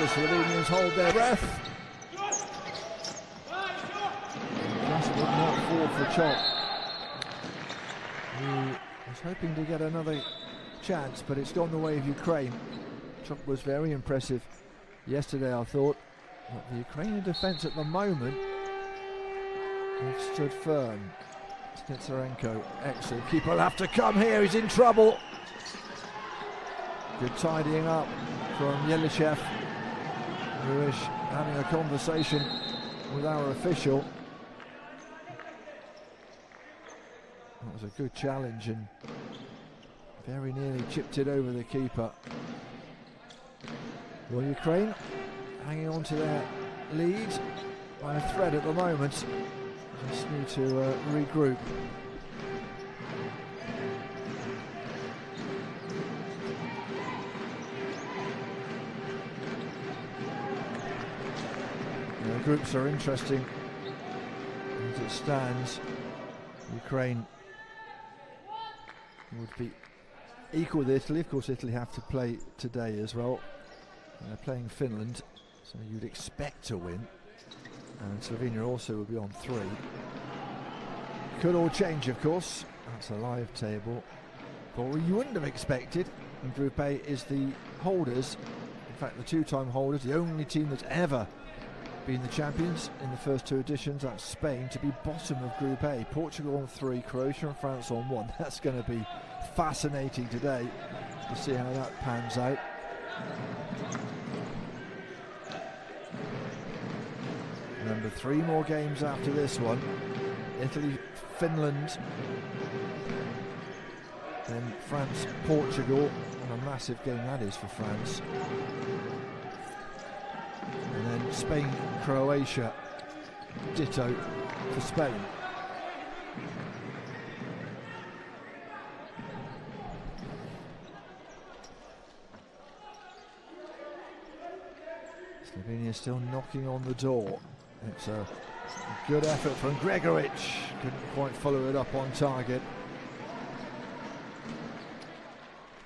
the Slovenians hold their breath. Just would not fall for Chop. He was hoping to get another chance, but it's gone the way of Ukraine. Chop was very impressive yesterday, I thought. But the Ukrainian defence at the moment have stood firm. Snitsarenko, excellent. Keeper will have to come here, he's in trouble. Good tidying up from Yelishev, who is having a conversation with our official. That was a good challenge and very nearly chipped it over the keeper. Well, Ukraine hanging on to their lead by a thread at the moment. Just need to regroup. The groups are interesting as it stands. Ukraine would be equal with Italy. Of course, Italy have to play today as well. They're playing Finland, so you'd expect to win. And Slovenia also will be on 3. Could all change, of course. That's a live table. But what you wouldn't have expected in Group A is the holders, in fact the 2-time holders, the only team that's ever been the champions in the first 2 editions, that's Spain, to be bottom of Group A. Portugal on 3, Croatia and France on 1. That's going to be fascinating today to see how that pans out. Remember, 3 more games after this one. Italy, Finland, then France, Portugal. What a massive game that is for France. And then Spain, Croatia, ditto for Spain. Slovenia still knocking on the door. It's a good effort from Gregoric. Couldn't quite follow it up on target.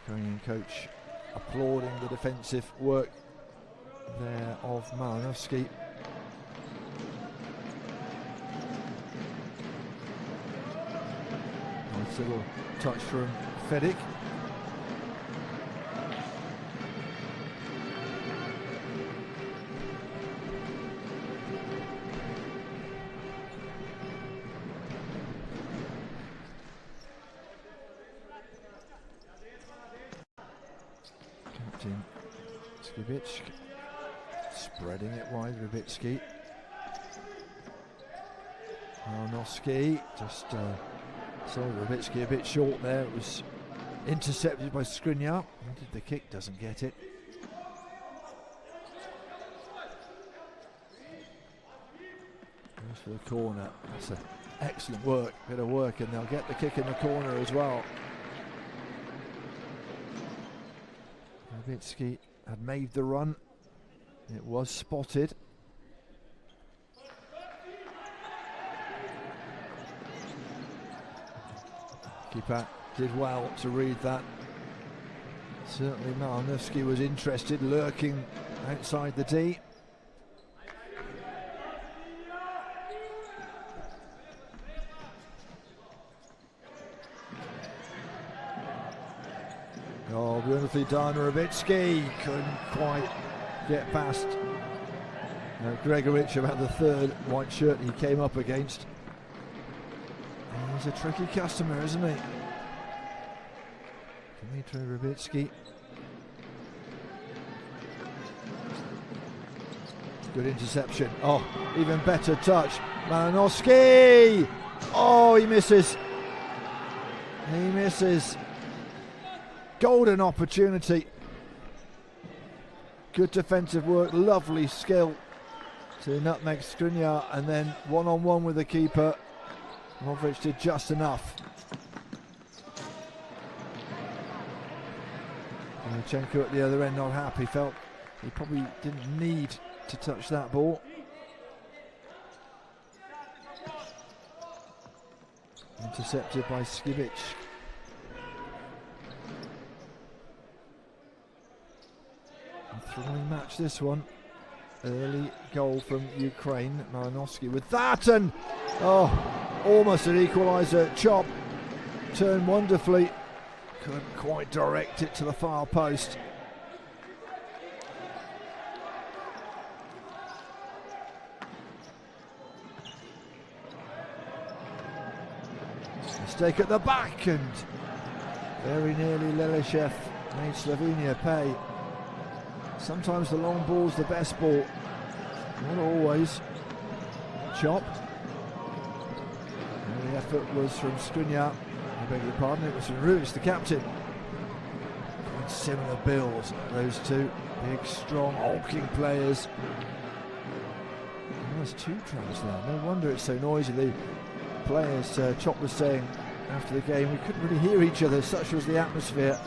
Ukrainian coach applauding the defensive work there of Malinovsky. Nice little touch from Fedic. Spreading it wide, Rubitsky. Malinovsky just saw Rubitsky a bit short there. It was intercepted by Skriniar. The kick doesn't get it. Goes for the corner. That's an excellent work, bit of work, and they'll get the kick in the corner as well. Rubitsky had made the run. It was spotted. Keeper did well to read that. Certainly Malinovsky was interested, lurking outside the D. Oh, beautifully done, Rubitsky. Couldn't quite get past Gregoric, about the 3rd white shirt he came up against. And he's a tricky customer, isn't he? Dmitry Rubitsky. Good interception. Oh, even better touch. Malinovsky! Oh, he misses. He misses. Golden opportunity. Good defensive work, lovely skill to nutmeg Skriniar, and then one-on-one with the keeper. Modric did just enough. Lukashenko at the other end not happy, felt he probably didn't need to touch that ball. Intercepted by Skibic. Thrilling match this one. Early goal from Ukraine. Malinowski with that, and almost an equaliser. Chop turned wonderfully. Couldn't quite direct it to the far post. Mistake at the back, and very nearly Lelishev made Slovenia pay. Sometimes the long ball's the best ball, not always. Chop. And the effort was from Skriniar. I beg your pardon, it was from Ruiz, the captain. Quite similar builds, those two. Big, strong, hulking players. And there's two tries there. No wonder it's so noisy. The players, Chop was saying after the game, we couldn't really hear each other, such was the atmosphere.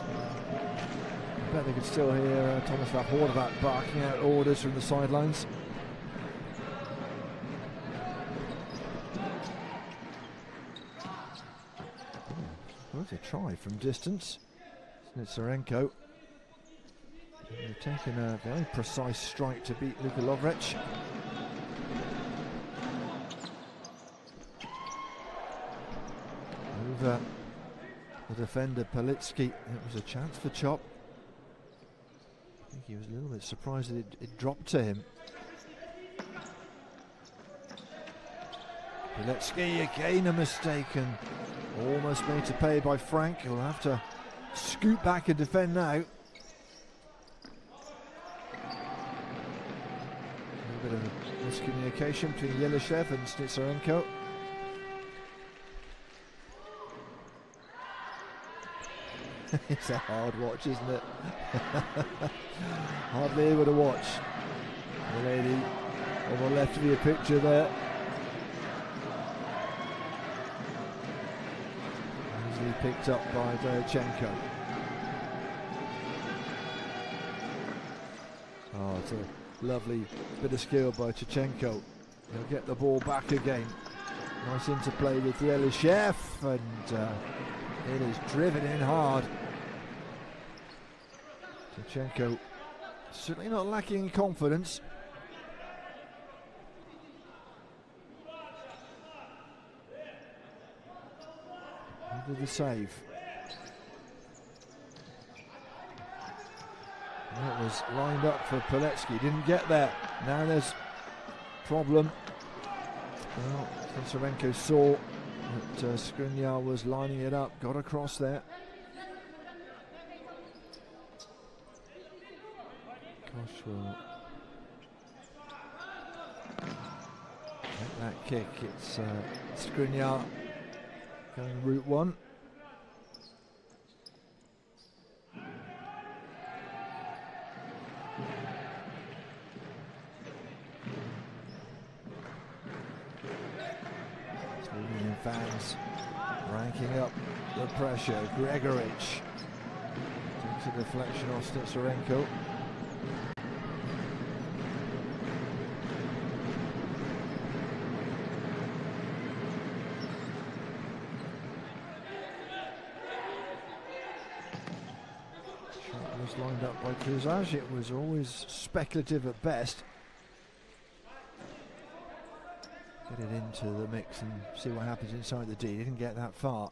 I bet they could still hear Thomas van Horvath barking out orders from the sidelines. Worth a try from distance. Snitsarenko. They've taken a very precise strike to beat Luka Lovrec. Over the defender Palitsky. It was a chance for Chop. I think he was a little bit surprised that it dropped to him. Palitsky again a mistake, and almost made to pay by Frank. He'll have to scoot back and defend now. A little bit of miscommunication between Yelishev and Snitsarenko. It's a hard watch, isn't it? Hardly able to watch. The lady on the left of your picture there. Easily picked up by Dayachenko. Oh, it's a lovely bit of skill by Chechenko. He'll get the ball back again. Nice interplay with Yelishev, and it is driven in hard. Chechenko certainly not lacking in confidence. He did the save. That was lined up for Paletsky, didn't get there. Now there's problem. Well, Snitsarenko saw that Skriniar was lining it up, got across there. Kosh will take that kick. It's Skriniar going route one. Slovenian fans ranking up the pressure. Gregoric takes a deflection off Snitsarenko. Lined up by Kuzaj. It was always speculative at best. Get it into the mix and see what happens inside the D. Didn't get that far.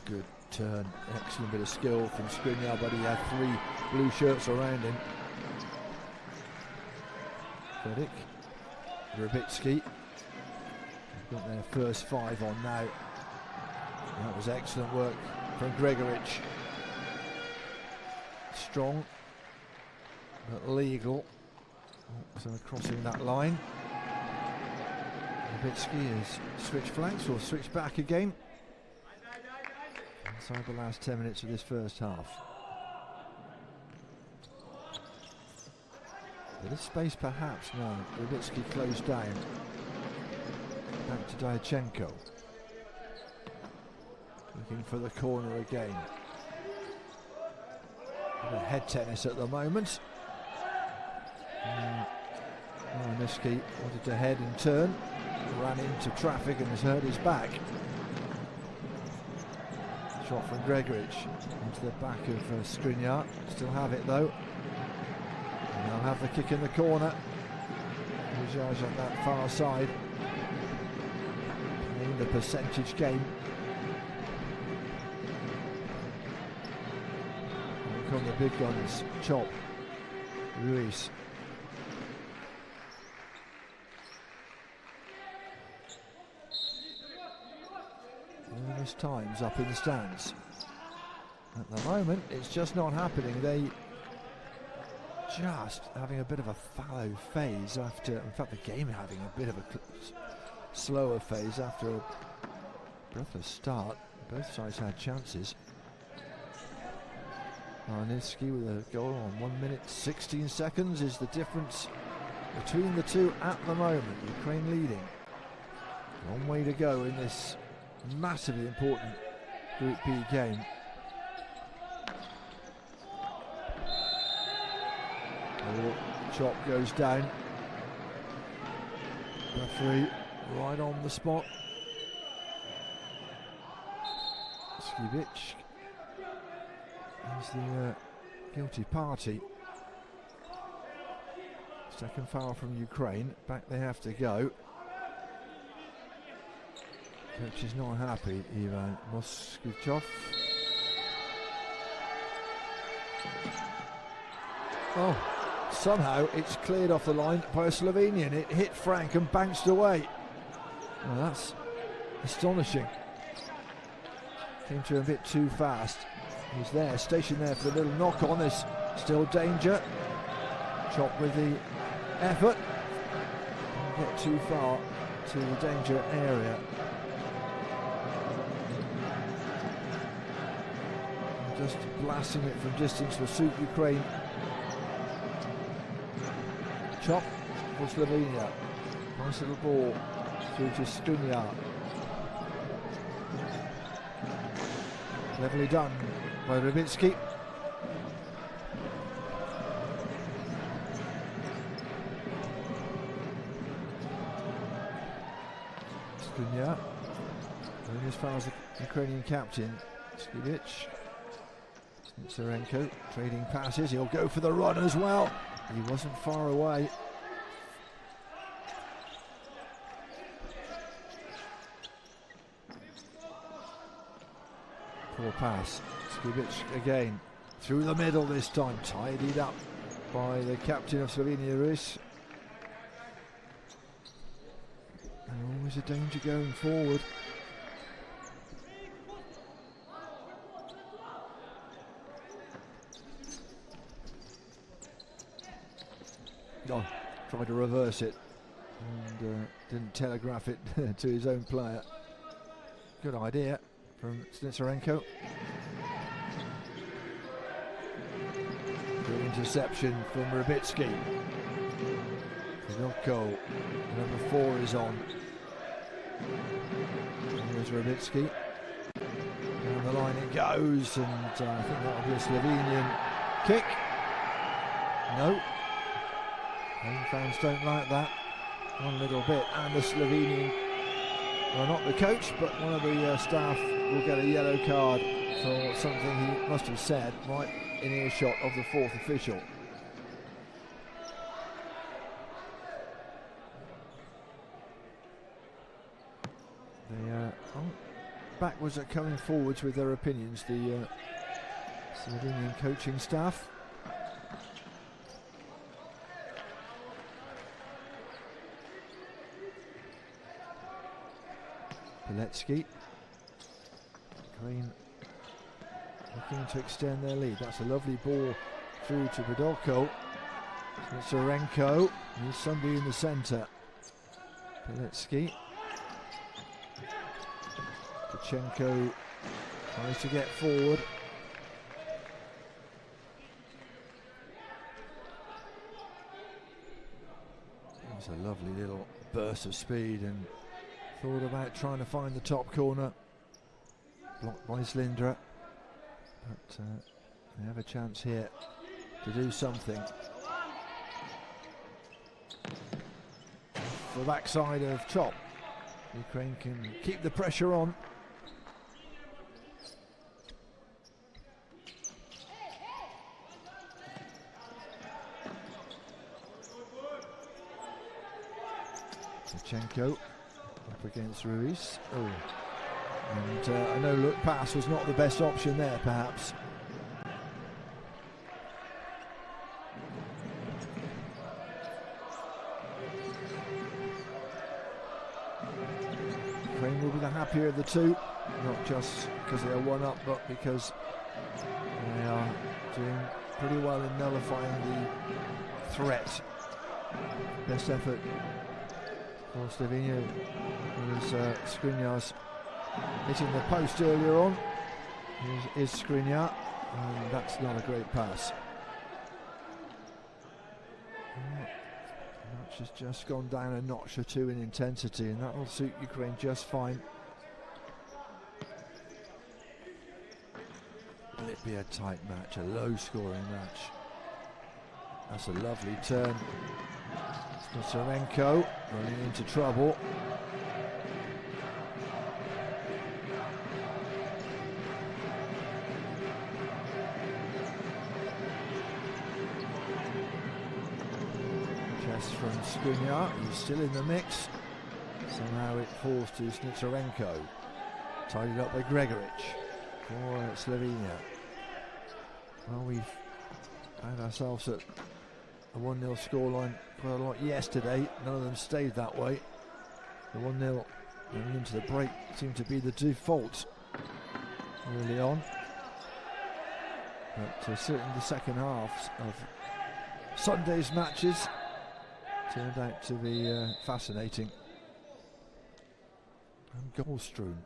Good turn, excellent bit of skill from Skriniar, but he had three blue shirts around him. Fedic, Rubitsky, got their first five on now. That was excellent work from Gregoric. Strong, but legal. So crossing that line. Rubitsky is switch flanks or switch back again. Inside the last 10 minutes of this first half. Bit of space perhaps, no. Rubitsky closed down. Back to Dayachenko. Looking for the corner again. Bit of head tennis at the moment. Niski wanted to head and turn. Ran into traffic and has hurt his back. Shot from Gregorich into the back of Skriniar. Still have it though. And they'll have the kick in the corner. Ujaj at that far side. Playing the percentage game. Here come the big guns. Chop. Ruiz. Numerous times up in the stands. At the moment, it's just not happening. They just having a bit of a fallow phase after, in fact the game having a bit of a slower phase after a breathless start. Both sides had chances. Arnitsky with a goal on 1 minute 16 seconds is the difference between the two at the moment. Ukraine leading. Long way to go in this massively important Group B game. Chop goes down. Referee right on the spot. Skibic is the guilty party. Second foul from Ukraine. Back they have to go. Coach is not happy, Ivan Moskichov. Oh, somehow it's cleared off the line by a Slovenian. It hit Frank and bounced away. Well, that's astonishing. Came to him a bit too fast. He's there, stationed there for the little knock on. There's still danger. Chop with the effort. Don't get too far to the danger area. Just blasting it from distance will suit Ukraine. Chop for Slovenia. Nice little ball through to Skriniar. Cleverly done by Rybicki. Skriniar going as far as the Ukrainian captain. Skibic. Tsarenko trading passes. He'll go for the run as well. He wasn't far away. Poor pass. Skibic again through the middle this time, tidied up by the captain of Slovenia, Ruiz. And always a danger going forward. Oh, tried to reverse it and didn't telegraph it to his own player. Good idea from Snitsarenko. Good interception from Rybicki. Vilko, number 4 is on. Here's Rybicki. Down the line it goes, and I think that'll be a Slovenian kick. No. Home fans don't like that one little bit, and the Slovenian, well, not the coach, but one of the staff will get a yellow card for something he must have said right in earshot of the 4th official. They are backwards at coming forwards with their opinions, the Slovenian coaching staff. Piletsky. Ukraine looking to extend their lead. That's a lovely ball through to Podolko. Tsarenko needs somebody in the centre. Piletsky. Tkachenko tries to get forward. It was a lovely little burst of speed, and thought about trying to find the top corner. Blocked by Slindra. But they have a chance here to do something. The backside of Chop. Ukraine can keep the pressure on. Zinchenko up against Ruiz. Oh, and a no-look pass was not the best option there, perhaps. Ukraine will be the happier of the two, not just because they are one up, but because they are doing pretty well in nullifying the threat. Best effort for Slovenia was Skriniar's hitting the post earlier on. Is Skriniar, and that's not a great pass. The match has just gone down a notch or two in intensity, and that will suit Ukraine just fine. Will it be a tight match, a low-scoring match? That's a lovely turn. Snitsarenko running into trouble. Chess from Skriniar, who's still in the mix. Somehow it falls to Snitsarenko. Tidied up by Gregoric for Slovenia. Well, we've found ourselves at a 1-0 scoreline quite a lot yesterday. None of them stayed that way. The 1-0 going into the break seemed to be the default early on. But certainly the second halves of Sunday's matches turned out to be fascinating and goal-strewn.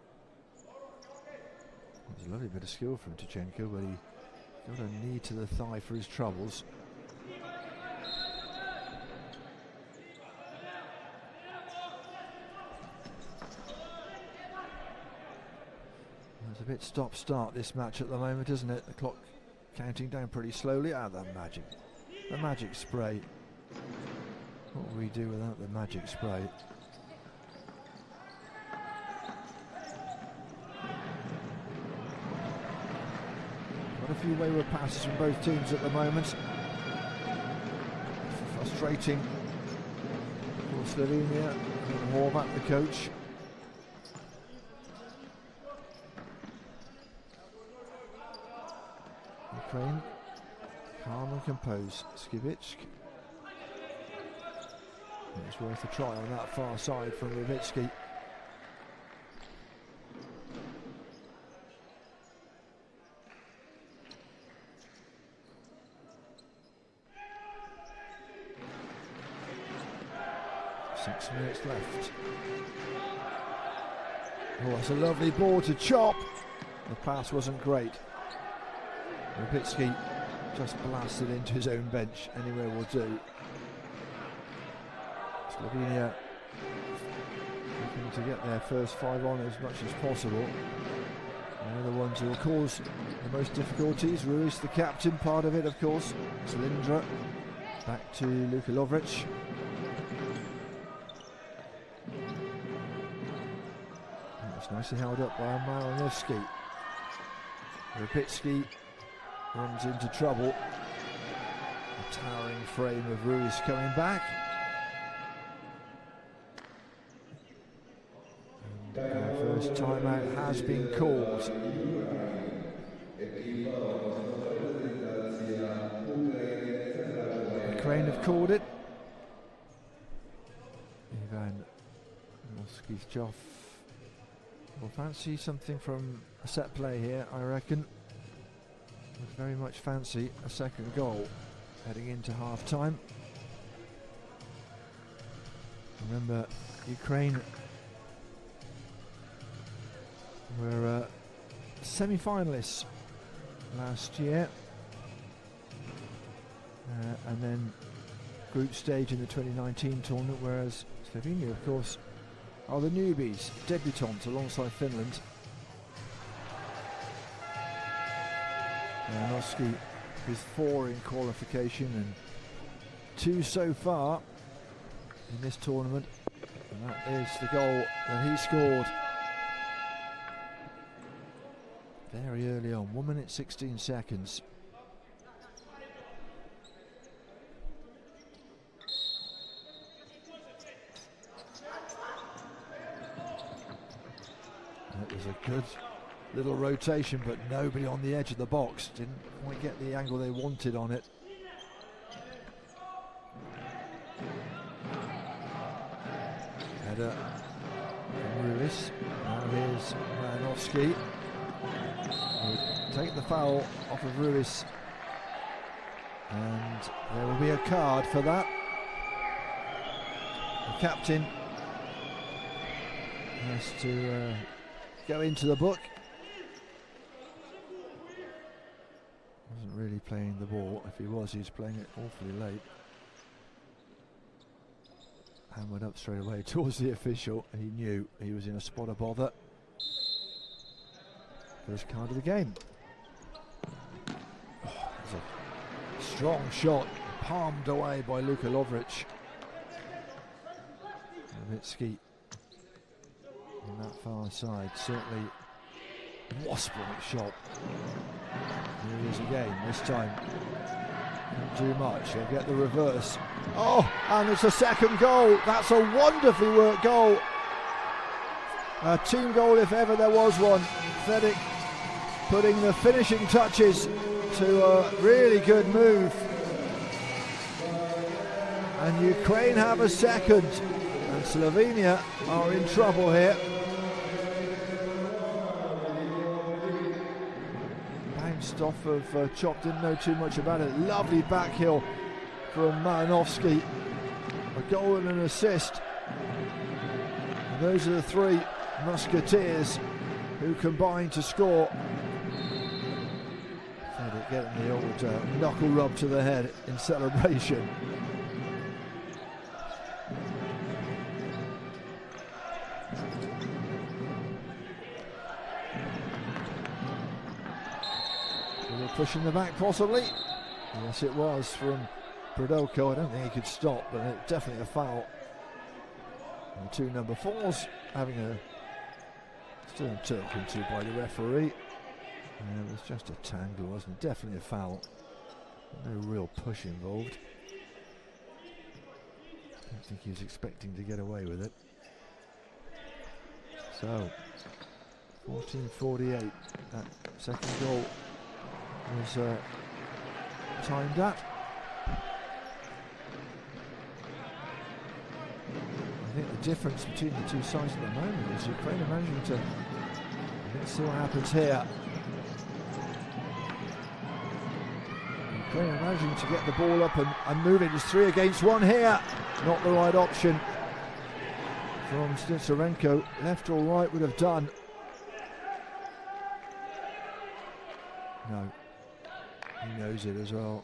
It was a lovely bit of skill from Zinchenko, but he got a knee to the thigh for his troubles. It's a bit stop-start this match at the moment, isn't it? The clock counting down pretty slowly. Ah, the magic spray. What would we do without the magic spray? Got a few wayward passes from both teams at the moment. Frustrating for Slovenia. Horvat, the coach. Ukraine, calm and composed. Skibic. It's worth a try on that far side from Revitsky. Six minutes left. Oh, that's a lovely ball to chop. The pass wasn't great. Revitsky just blasted into his own bench. Anywhere will do. Slovenia looking to get their first five on as much as possible. They're the ones who will cause the most difficulties. Ruiz, the captain, part of it, of course. Cylindra back to Luka Lovric. That was nicely held up by Malinowski. Revitsky runs into trouble. A towering frame of Ruiz coming back. And our first timeout has been called. Ukraine have called it. Ivan Moskivchov will fancy something from a set play here, I reckon. Would very much fancy a second goal heading into half time. Remember, Ukraine were semi-finalists last year, and then group stage in the 2019 tournament, whereas Slovenia, of course, are the newbies, debutants alongside Finland. Malinowski with 4 in qualification and 2 so far in this tournament, and that is the goal that he scored very early on, 1 minute 16 seconds. was a good little rotation, but nobody on the edge of the box. Didn't quite get the angle they wanted on it. Header from Ruiz. Now here's Malinowski. He'll take the foul off of Ruiz, and there will be a card for that. The captain has to go into the book. Wasn't really playing the ball. If he was, he's playing it awfully late. Hammered up straight away towards the official. He knew he was in a spot of bother. First card of the game. Oh, that's a strong shot, palmed away by Luka Lovric. Nowitzki on that far side, certainly wasping it shot. Here he is again, this time not too much. He'll get the reverse. Oh, and it's a second goal. That's a wonderfully worked goal. A team goal if ever there was one. Fedik putting the finishing touches to a really good move. And Ukraine have a second. And Slovenia are in trouble here. Bounced off of Chop, didn't know too much about it. Lovely back heel from Malinowski. A goal and an assist. And those are the three Musketeers who combined to score. Fedik getting the old knuckle rub to the head in celebration. Pushing the back possibly. Yes, it was from Brodolko. I don't think he could stop, but definitely a foul. And the two number 4s having a still talking to by the referee. It was just a tangle, wasn't it? Definitely a foul. No real push involved. I don't think he was expecting to get away with it. So 14:48. That second goal was timed at. I think the difference between the two sides at the moment is Ukraine are managing to, let's see what happens here. Ukraine are managing to get the ball up and move it. It's 3 against 1 here. Not the right option from Snitsarenko. Left or right would have done. No. He knows it as well.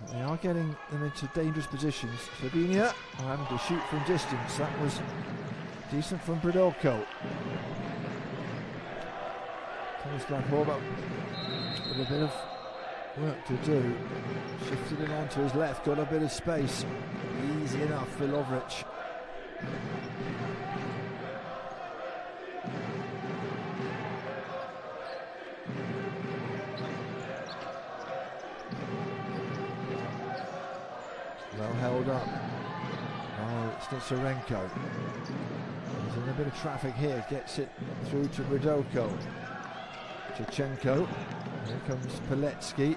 But they are getting them into dangerous positions. Slovenia are having to shoot from distance. That was decent from Brodolko. Tomislav Horvat with a bit of work to do. Shifted it onto his left, got a bit of space. Easy enough for Lovric. Well held up by Snitsarenko. He's in a bit of traffic here, gets it through to Brodolko. Chechenko. Here comes Paletsky.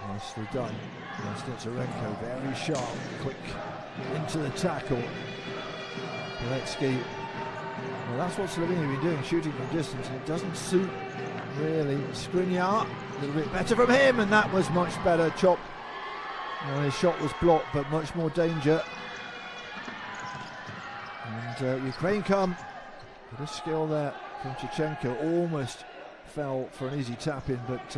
Nicely done. Snitsarenko very sharp, quick into the tackle. Paletsky. Well, that's what Slovenia have been doing, shooting from distance, and it doesn't suit really. Skriniar, a little bit better from him, and that was much better. Chop. Well, his shot was blocked, but much more danger. And Ukraine come. Bit of skill there from Chechenko. Almost fell for an easy tap in, but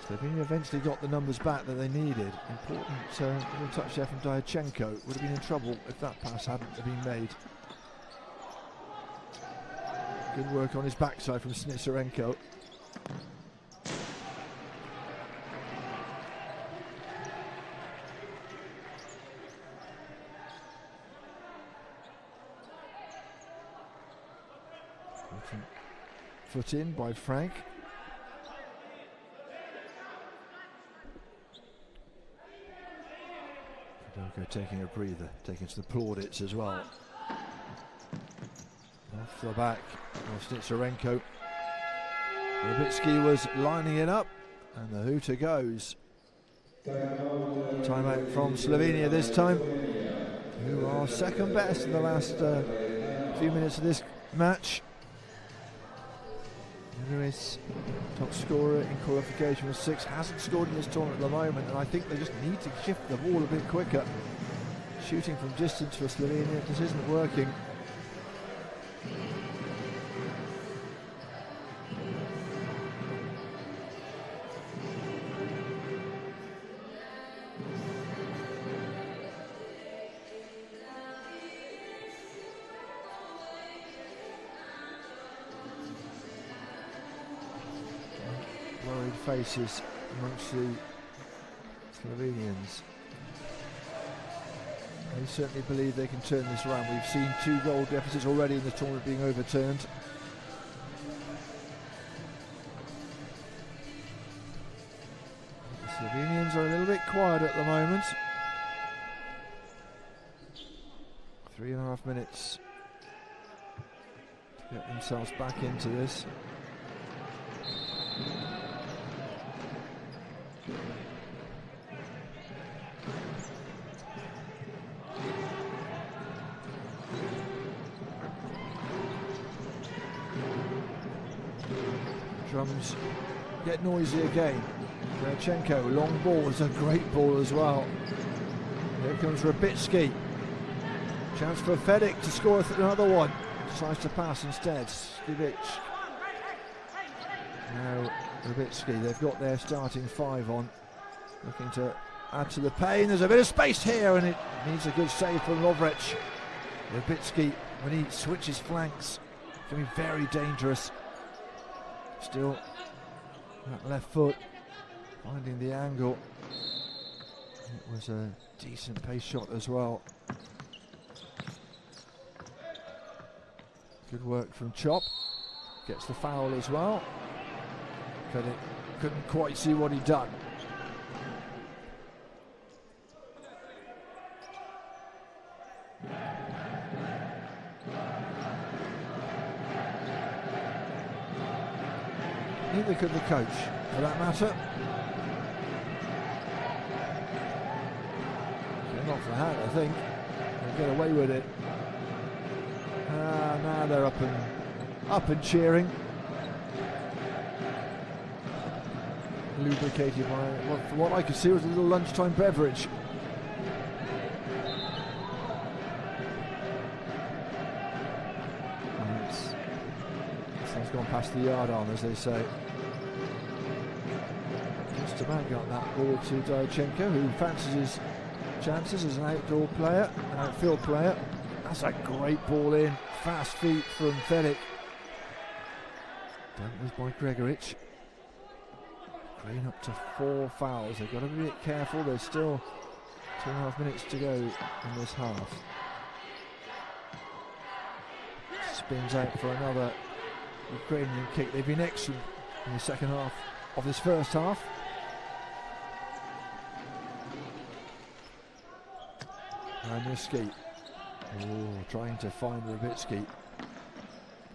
Slovenia eventually got the numbers back that they needed. Important little touch there from Diachenko. Would have been in trouble if that pass hadn't been made. Good work on his backside from Snitsarenko. Foot in by Frank. Fedorko taking a breather, taking to the plaudits as well. Off the back of Snitsarenko. Rubitsky was lining it up, and the hooter goes. Timeout from Slovenia this time, who are second best in the last few minutes of this match. Lewis, top scorer in qualification with 6, hasn't scored in this tournament at the moment, and I think they just need to shift the ball a bit quicker. Shooting from distance for Slovenia just isn't working. Worried faces amongst the Slovenians. They certainly believe they can turn this around. We've seen 2 goal deficits already in the tournament being overturned. The Slovenians are a little bit quiet at the moment. 3.5 minutes to get themselves back into this. Drums get noisy again. Derchenko, long ball, it's a great ball as well. Here comes Rubitsky. Chance for Fedic to score another one. Decides to pass instead. Skivic. Now Rubitsky, they've got their starting 5 on. Looking to add to the pain. There's a bit of space here, and it needs a good save from Lovric. Rubitsky, when he switches flanks, can be very dangerous. Still, that left foot, finding the angle. It was a decent pace shot as well. Good work from Chop. Gets the foul as well. But it couldn't quite see what he'd done. Neither could the coach, for that matter. Came off the hat, I think. They'll get away with it. Now they're up and cheering. Lubricated by, from what I could see, was a little lunchtime beverage. This one's gone past the yard arm, as they say. Just about got that ball to Derchenko, who fancies his chances as an outdoor player, an outfield player. That's a great ball in, fast feet from Fedic. Done with by Gregoric. Ukraine up to 4 fouls. They've got to be a bit careful. There's still 2.5 minutes to go in this half. Spins out for another Ukrainian kick. They've been excellent in the second half of this first half. And Niski, trying to find Rubitsky.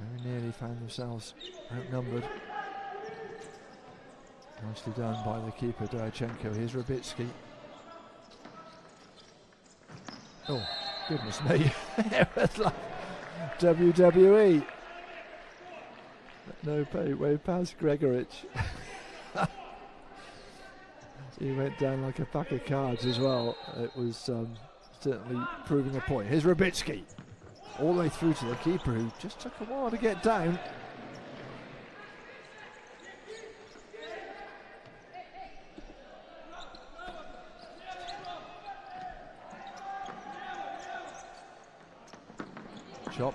Very nearly found themselves outnumbered. Nicely done by the keeper, Derchenko. Here's Rubitsky. Oh, goodness me. It was like WWE. No pay, way past Gregoric. He went down like a pack of cards as well. It was certainly proving a point. Here's Rubitsky. All the way through to the keeper, who just took a while to get down. Chop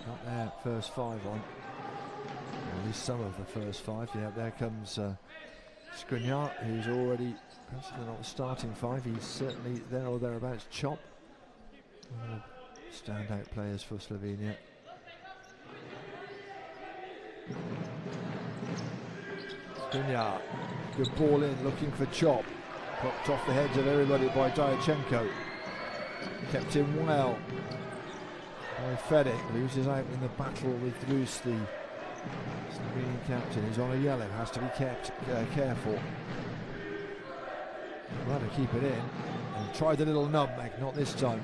got their first 5 on, or at least some of the first 5. Yeah, there comes Skriniar, who's already, perhaps not the starting 5, he's certainly there or thereabouts. Chop, standout players for Slovenia. Skriniar, good ball in, looking for Chop. Popped off the heads of everybody by Diachenko. Kept in well by Fedek. Loses out in the battle with Rus, the Slovenian captain. He's on a yellow, has to be kept careful. Rather keep it in. And tried the little nutmeg, not this time.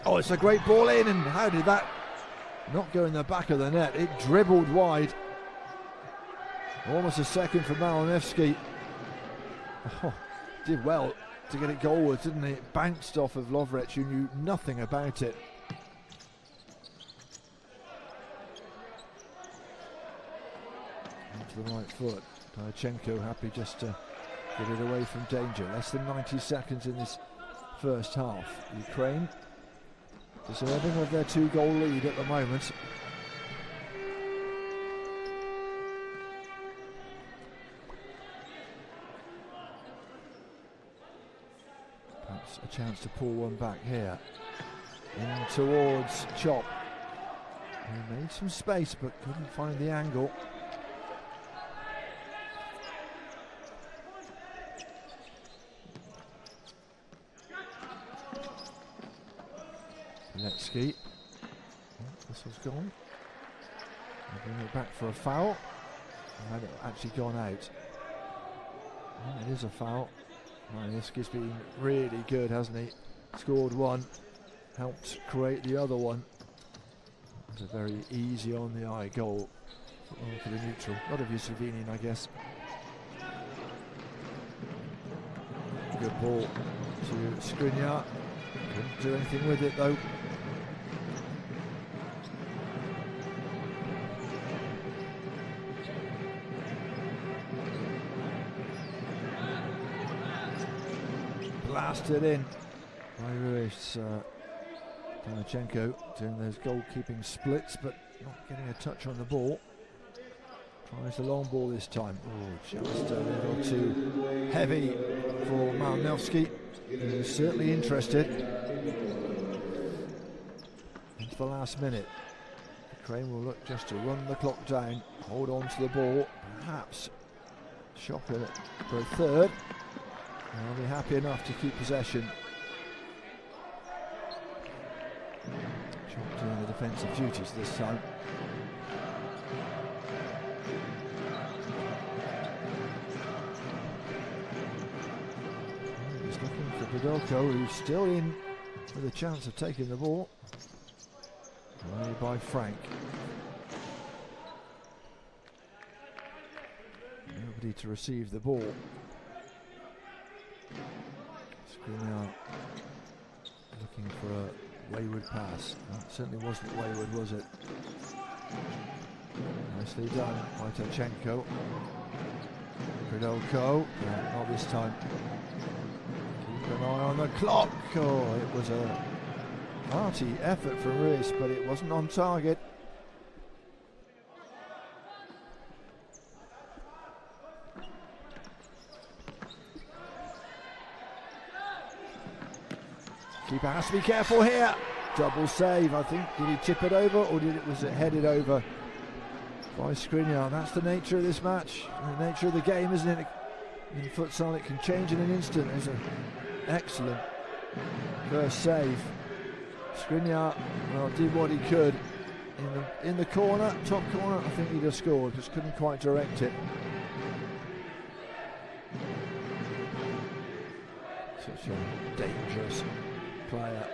Oh, it's a great ball in, and how did that not go in the back of the net? It dribbled wide. Almost a second for Malinowski. Oh, did well to get it goalwards, didn't he? It bounced off of Lovrec, who knew nothing about it. Onto the right foot. Diachenko happy just to get it away from danger. Less than 90 seconds in this first half. Ukraine deserving of their 2-goal lead at the moment. Perhaps a chance to pull one back here. In towards Chop, who made some space but couldn't find the angle. Letsky. Oh, this was gone. Bring it back for a foul. And had it actually gone out. Oh, it is a foul. Letsky's been really good, hasn't he? Scored one, helped create the other one. It was a very easy on the eye goal for the neutral. Not of Slovenian, I guess. Good ball to Skriniar. Couldn't do anything with it though. Blasted in by Ruiz. Diachenko doing those goalkeeping splits, but not getting a touch on the ball. Tries the long ball this time. Oh, just a little too heavy for Malinowski. He's certainly interested. Into the last minute. Ukraine will look just to run the clock down, hold on to the ball, perhaps shop it for a third. They'll be happy enough to keep possession. Chop doing the defensive duties this time. He's looking for Podolko, who's still in with a chance of taking the ball. Away by Frank. Nobody to receive the ball. Skriniar looking for a wayward pass. That certainly wasn't wayward, was it? Nicely done by Tachenko. Podolko, not this time. Keep an eye on the clock. Oh, it was a hearty effort from Ruiz, but it wasn't on target. Keeper has to be careful here. Double save, I think. Did he tip it over, or was it headed over by Skriniar? That's the nature of this match, the nature of the game, isn't it? In futsal, it can change in an instant. There's an excellent first save. Skriniar, well, did what he could in the corner, top corner. I think he'd have scored, just couldn't quite direct it. Such a dangerous player.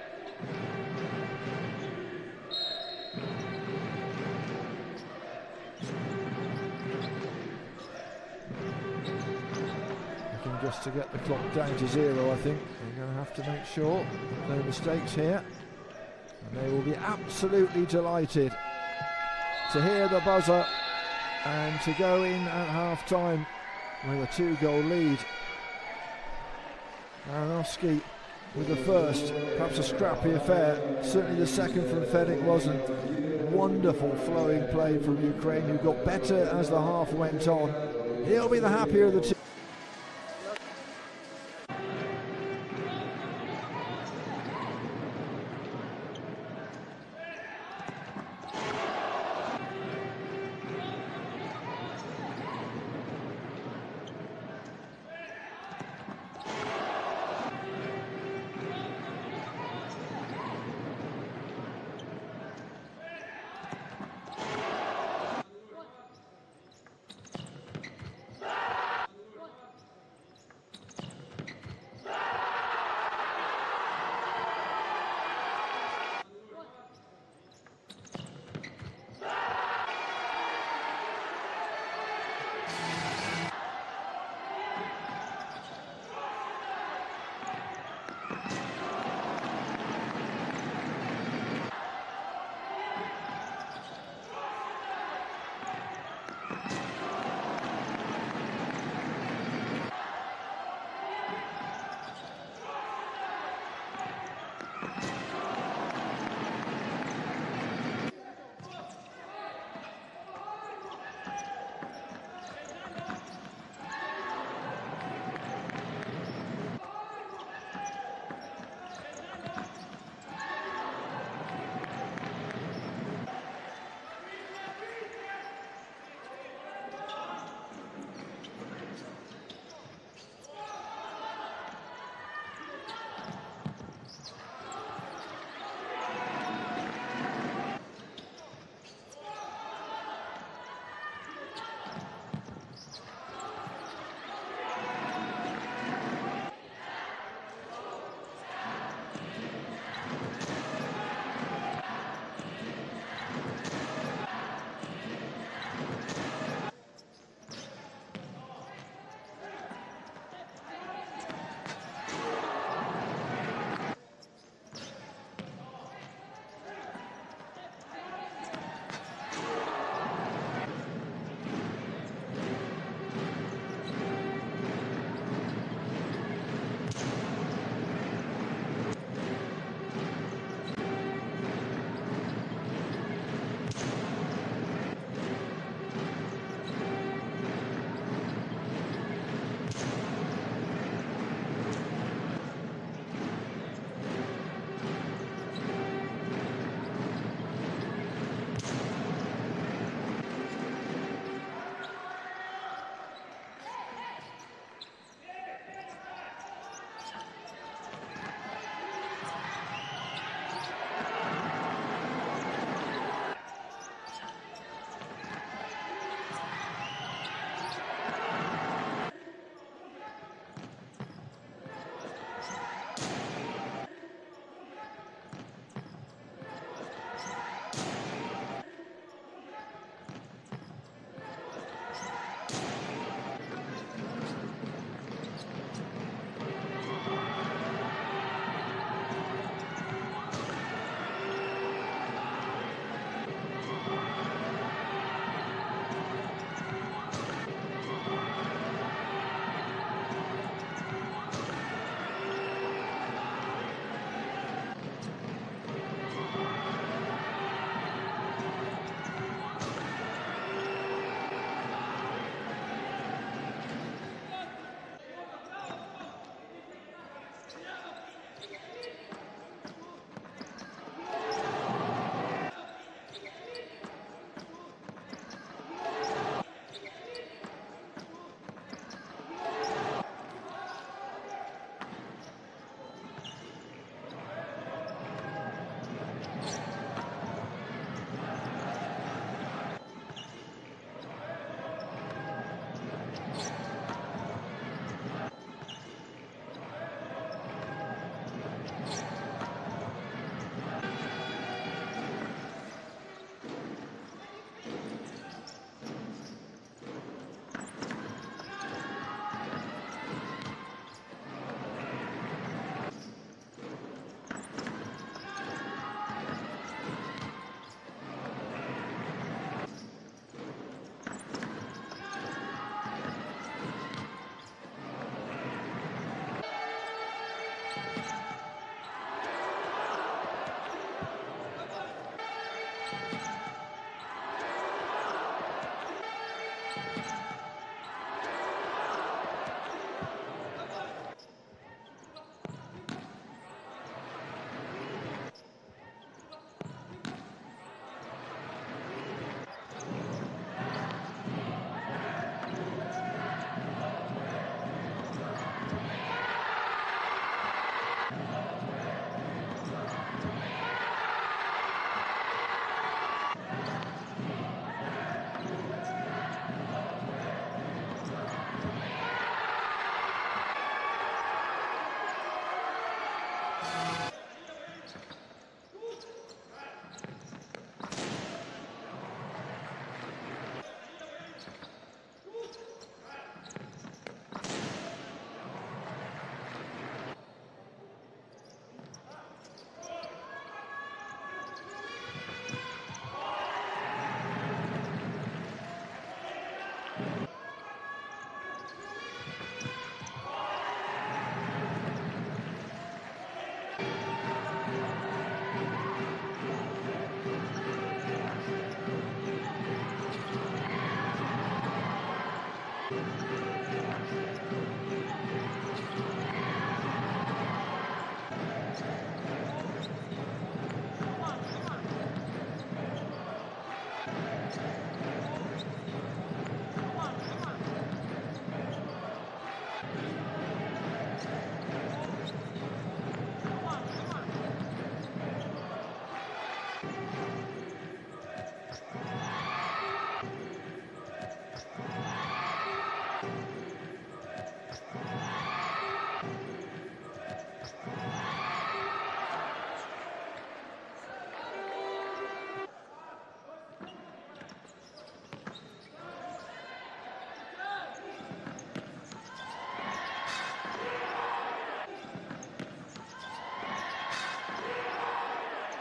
Looking just to get the clock down to 0, I think. They're going to have to make sure no mistakes here. And they will be absolutely delighted to hear the buzzer and to go in at half-time with a 2-goal lead. Malinowski with the first, perhaps a scrappy affair. Certainly the second from Fedek wasn't. Wonderful flowing play from Ukraine, who got better as the half went on. He'll be the happier of the two.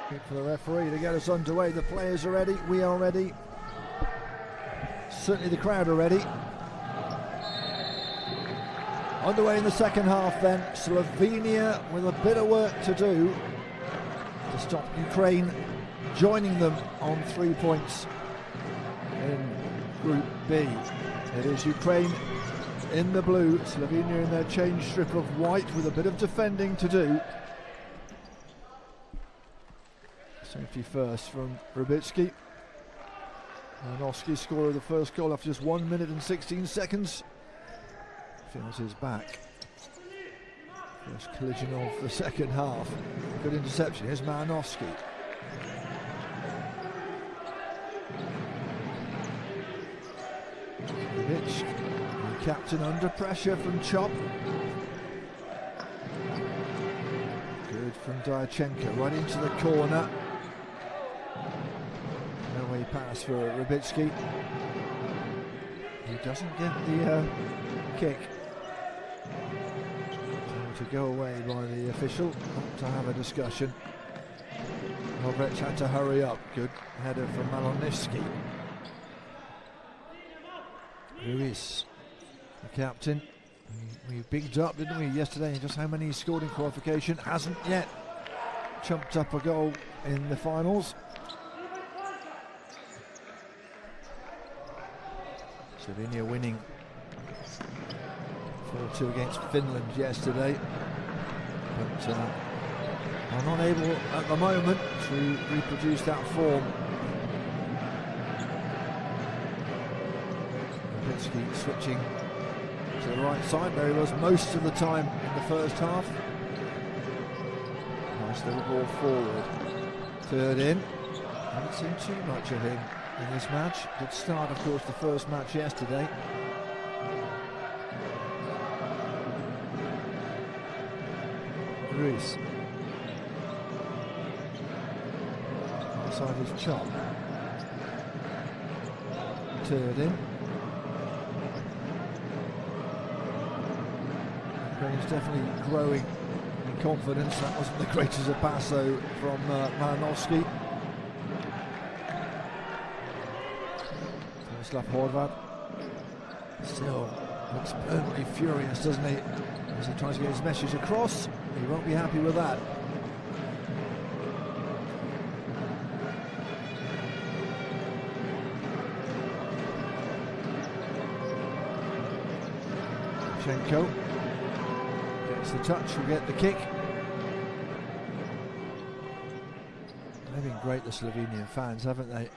For the referee to get us underway. The players are ready, we are ready. Certainly the crowd are ready. Underway in the second half then. Slovenia with a bit of work to do to stop Ukraine joining them on 3 points in Group B. It is Ukraine in the blue, Slovenia in their change strip of white with a bit of defending to do. Safety first from Rybicki. Malinowski, scorer of the first goal after just 1 minute and 16 seconds. Feels his back. First collision of the second half. Good interception. Here's Malinowski. Rybicki, the captain, under pressure from Chop. Good from Diachenko, right into the corner. No way pass for Rybicki. He doesn't get the kick. To go away by the official, not to have a discussion. Roberts had to hurry up. Good header from Malinowski. Ruiz, the captain. We bigged up, didn't we, yesterday, just how many he scored in qualification. Hasn't yet chumped up a goal in the finals. Slovenia winning 4-2 against Finland yesterday, but are not able at the moment to reproduce that form. Rybicki switching to the right side, where he was most of the time in the first half. Nice little ball forward. Third in. Haven't seen too much of him in this match. Did start, of course, the first match yesterday. Ruiz. Outside is Chop. Third in. Ukraine's definitely growing in confidence. That wasn't the greatest of pass though from Malinowski. Miroslav Horvat still looks permanently furious, doesn't he? As he tries to get his message across, he won't be happy with that. Shevchenko gets the touch, will get the kick. They've been great, the Slovenian fans, haven't they?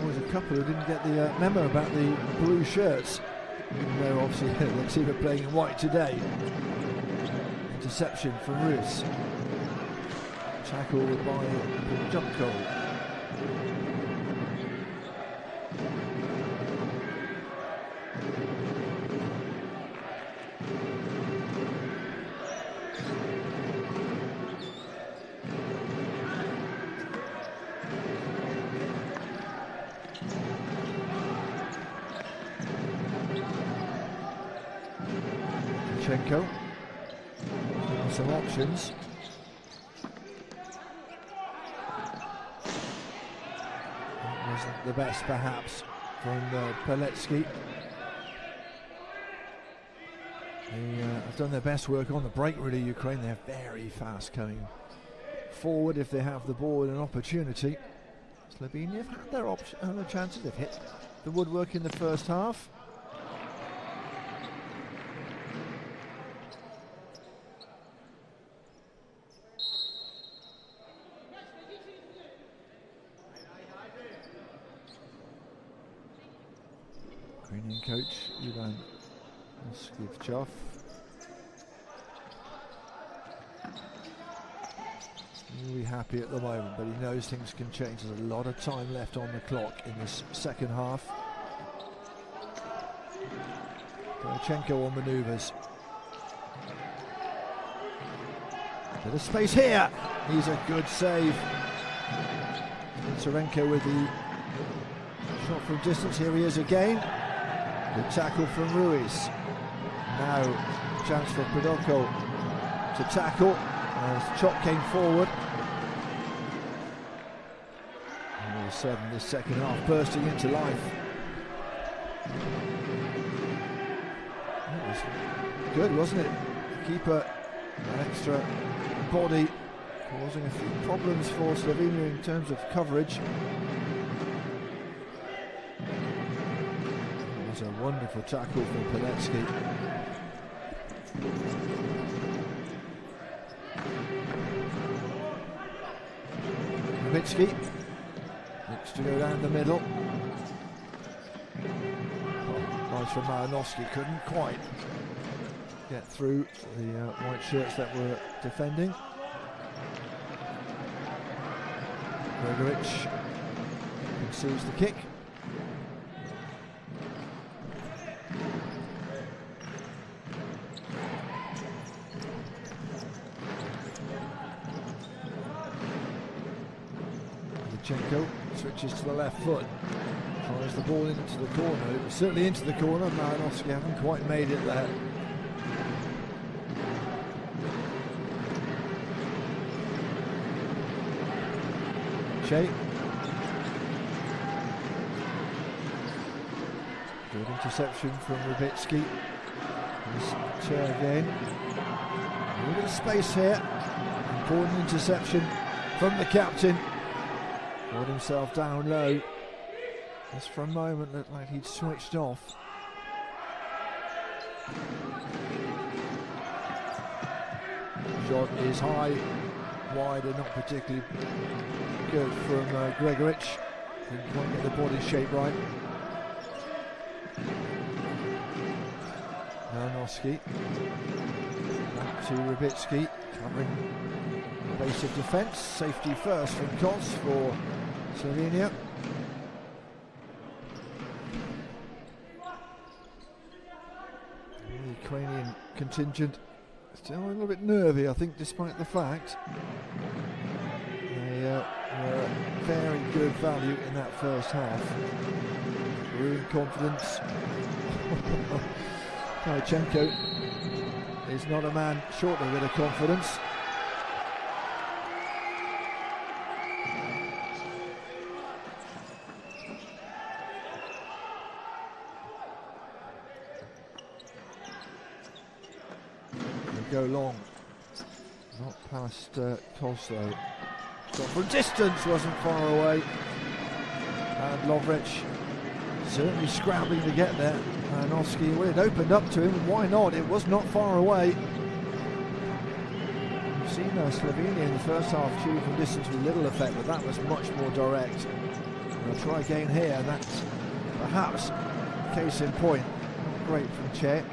Always a couple who didn't get the memo about the blue shirts. Even though obviously the team are playing in white today. Interception from Ruiz. Tackle by Junko. Some options. Wasn't the best perhaps from Peletsky. They have done their best work on the break really, Ukraine. They're very fast coming forward if they have the ball and an opportunity. Slovenia have had their chances. They've hit the woodwork in the first half. Ukrainian coach Ivan Skivchov. Really happy at the moment, but he knows things can change. There's a lot of time left on the clock in this second half. Diachenko on manoeuvres. Bit of space here. He's a good save. Tsarenko with the shot from distance. Here he is again. Good tackle from Ruiz. Now chance for Pidoko to tackle as Chop came forward. sudden this second half bursting into life. That was good, wasn't it? Keeper, an extra body, causing a few problems for Slovenia in terms of coverage. It was a wonderful tackle from Peletsky. Rubitsky looks to go down the middle. Nice from Malinowski, couldn't quite get through the white shirts that were defending. Gregovic pursues the kick. Lubchenko switches to the left foot, fires the ball into the corner. It was certainly into the corner. Malinowski haven't quite made it there. Good interception from Rubitsky. His chair again. A little bit of space here. Important interception from the captain. Got himself down low. Just for a moment looked like he'd switched off. Shot is high, wide and not particularly good from Gregovic. Didn't quite get the body shape right. Malinowski. Back to Rubitsky, covering the base of defence. Safety first from Kos for Slovenia. The Ukrainian contingent still a little bit nervy, I think, despite the fact they were very good value in that first half. Ruined confidence. Lubchenko is not a man short of a bit of confidence. Go long, not past Kos though. Shot from distance, wasn't far away, and Lovric certainly scrambling to get there. Malinowski, well, it opened up to him, why not? It was not far away. We've seen Slovenia in the first half shooting from distance with little effect, but that was much more direct. And I'll try again here, and that's perhaps case in point. Not great from Che.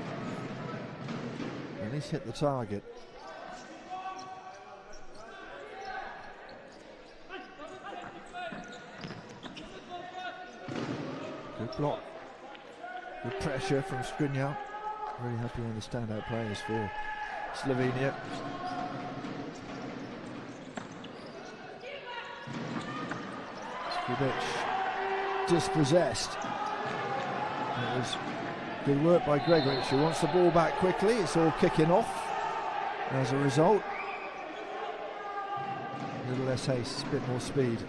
At least hit the target. Good block. Good pressure from Skriniar. Really happy one of the standout players for Slovenia. Skriniar dispossessed. It was good work by Gregovic, who wants the ball back quickly. It's all kicking off as a result. A little less haste, a bit more speed.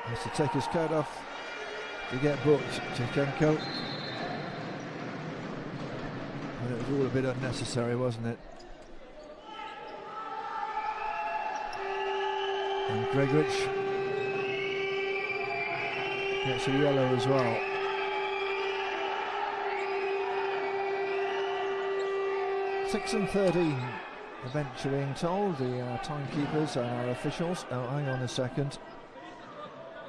Has to take his coat off to get booked, Lubchenko. But it was all a bit unnecessary, wasn't it? And Gregovic gets a yellow as well. Six and 13, eventually being told, the timekeepers and our officials. Oh, hang on a second.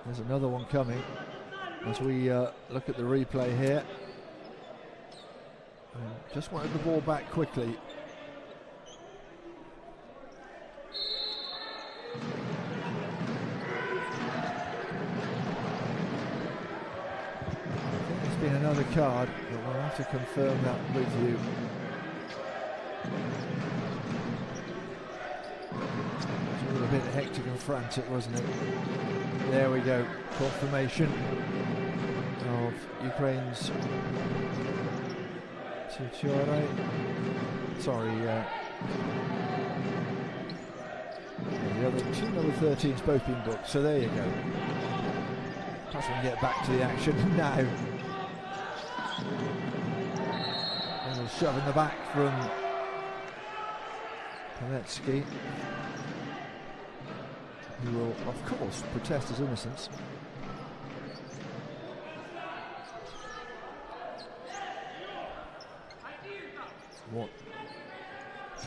There's another one coming as we look at the replay here. Just wanted the ball back quickly. Been another card, but we'll have to confirm that with you. It was all a bit hectic and frantic, wasn't it? There we go, confirmation of Ukraine's Sorry, The other two number 13s both been booked, so there you go. Plus we can get back to the action now. And a shove in the back from Paletsky, who will, of course, protest his innocence. What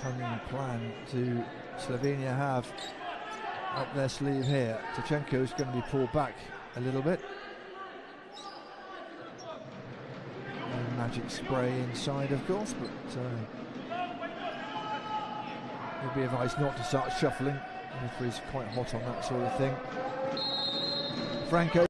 cunning plan do Slovenia have up their sleeve here? Tachenko's going to be pulled back a little bit. And magic spray inside, of course, but he'll be advised not to start shuffling. The referee's quite hot on that sort of thing. Franco.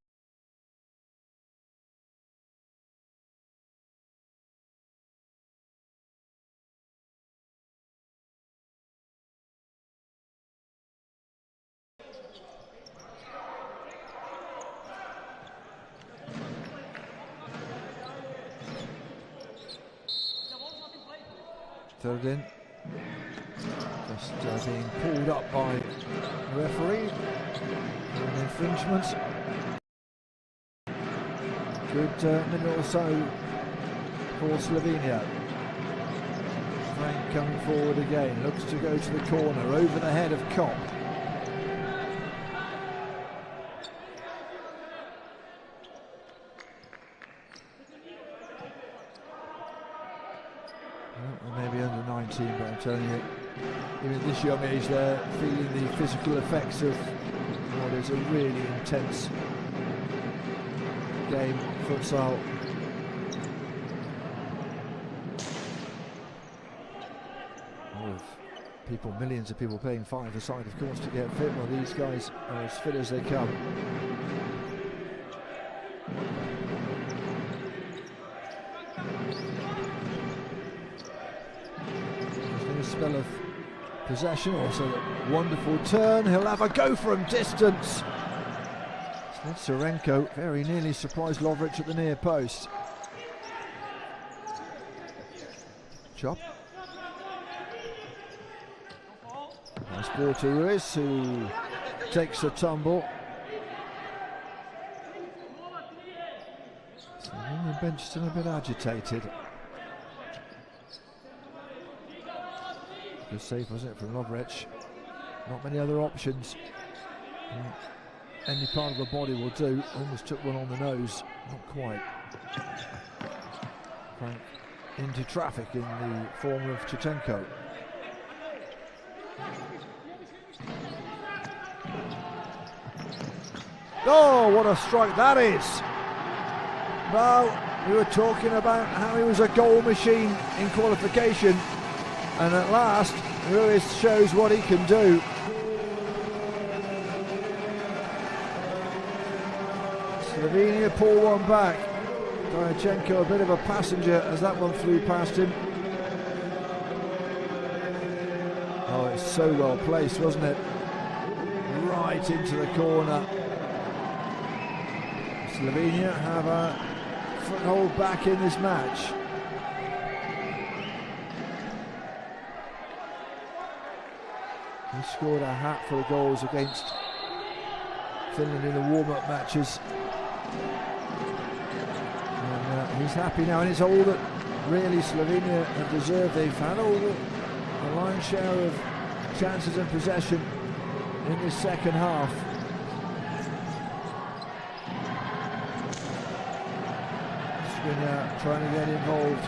Third in, just being pulled up by the referee, an infringement. Good minute or so for Slovenia. Frank coming forward again, looks to go to the corner, over the head of Kopp. Maybe under 19, but I'm telling you, even at this young age they're feeling the physical effects of what is a really intense game, futsal. People, millions of people paying five-a-side, of course, to get fit. Well, these guys are as fit as they come. Spell of possession, also a wonderful turn. He'll have a go from distance. Sarenko very nearly surprised Lovric at the near post. Chop. Nice ball to Ruiz, who takes a tumble. So the Union bench still a bit agitated. Good save, wasn't it, from Lovric? Not many other options. Any part of the body will do. Almost took one on the nose. Not quite. Frank into traffic in the form of Chichenko. Oh, what a strike that is! Well, we were talking about how he was a goal machine in qualification, and at last Ruiz shows what he can do. Slovenia pull one back. Dyanchenko a bit of a passenger as that one flew past him. Oh, it's so well placed, wasn't it? Right into the corner. Slovenia have a foothold back in this match. He scored a hatful of goals against Finland in the warm-up matches. And he's happy now, and it's all that really Slovenia have deserved. They've had all the lion's share of chances and possession in this second half. Slovenia trying to get involved.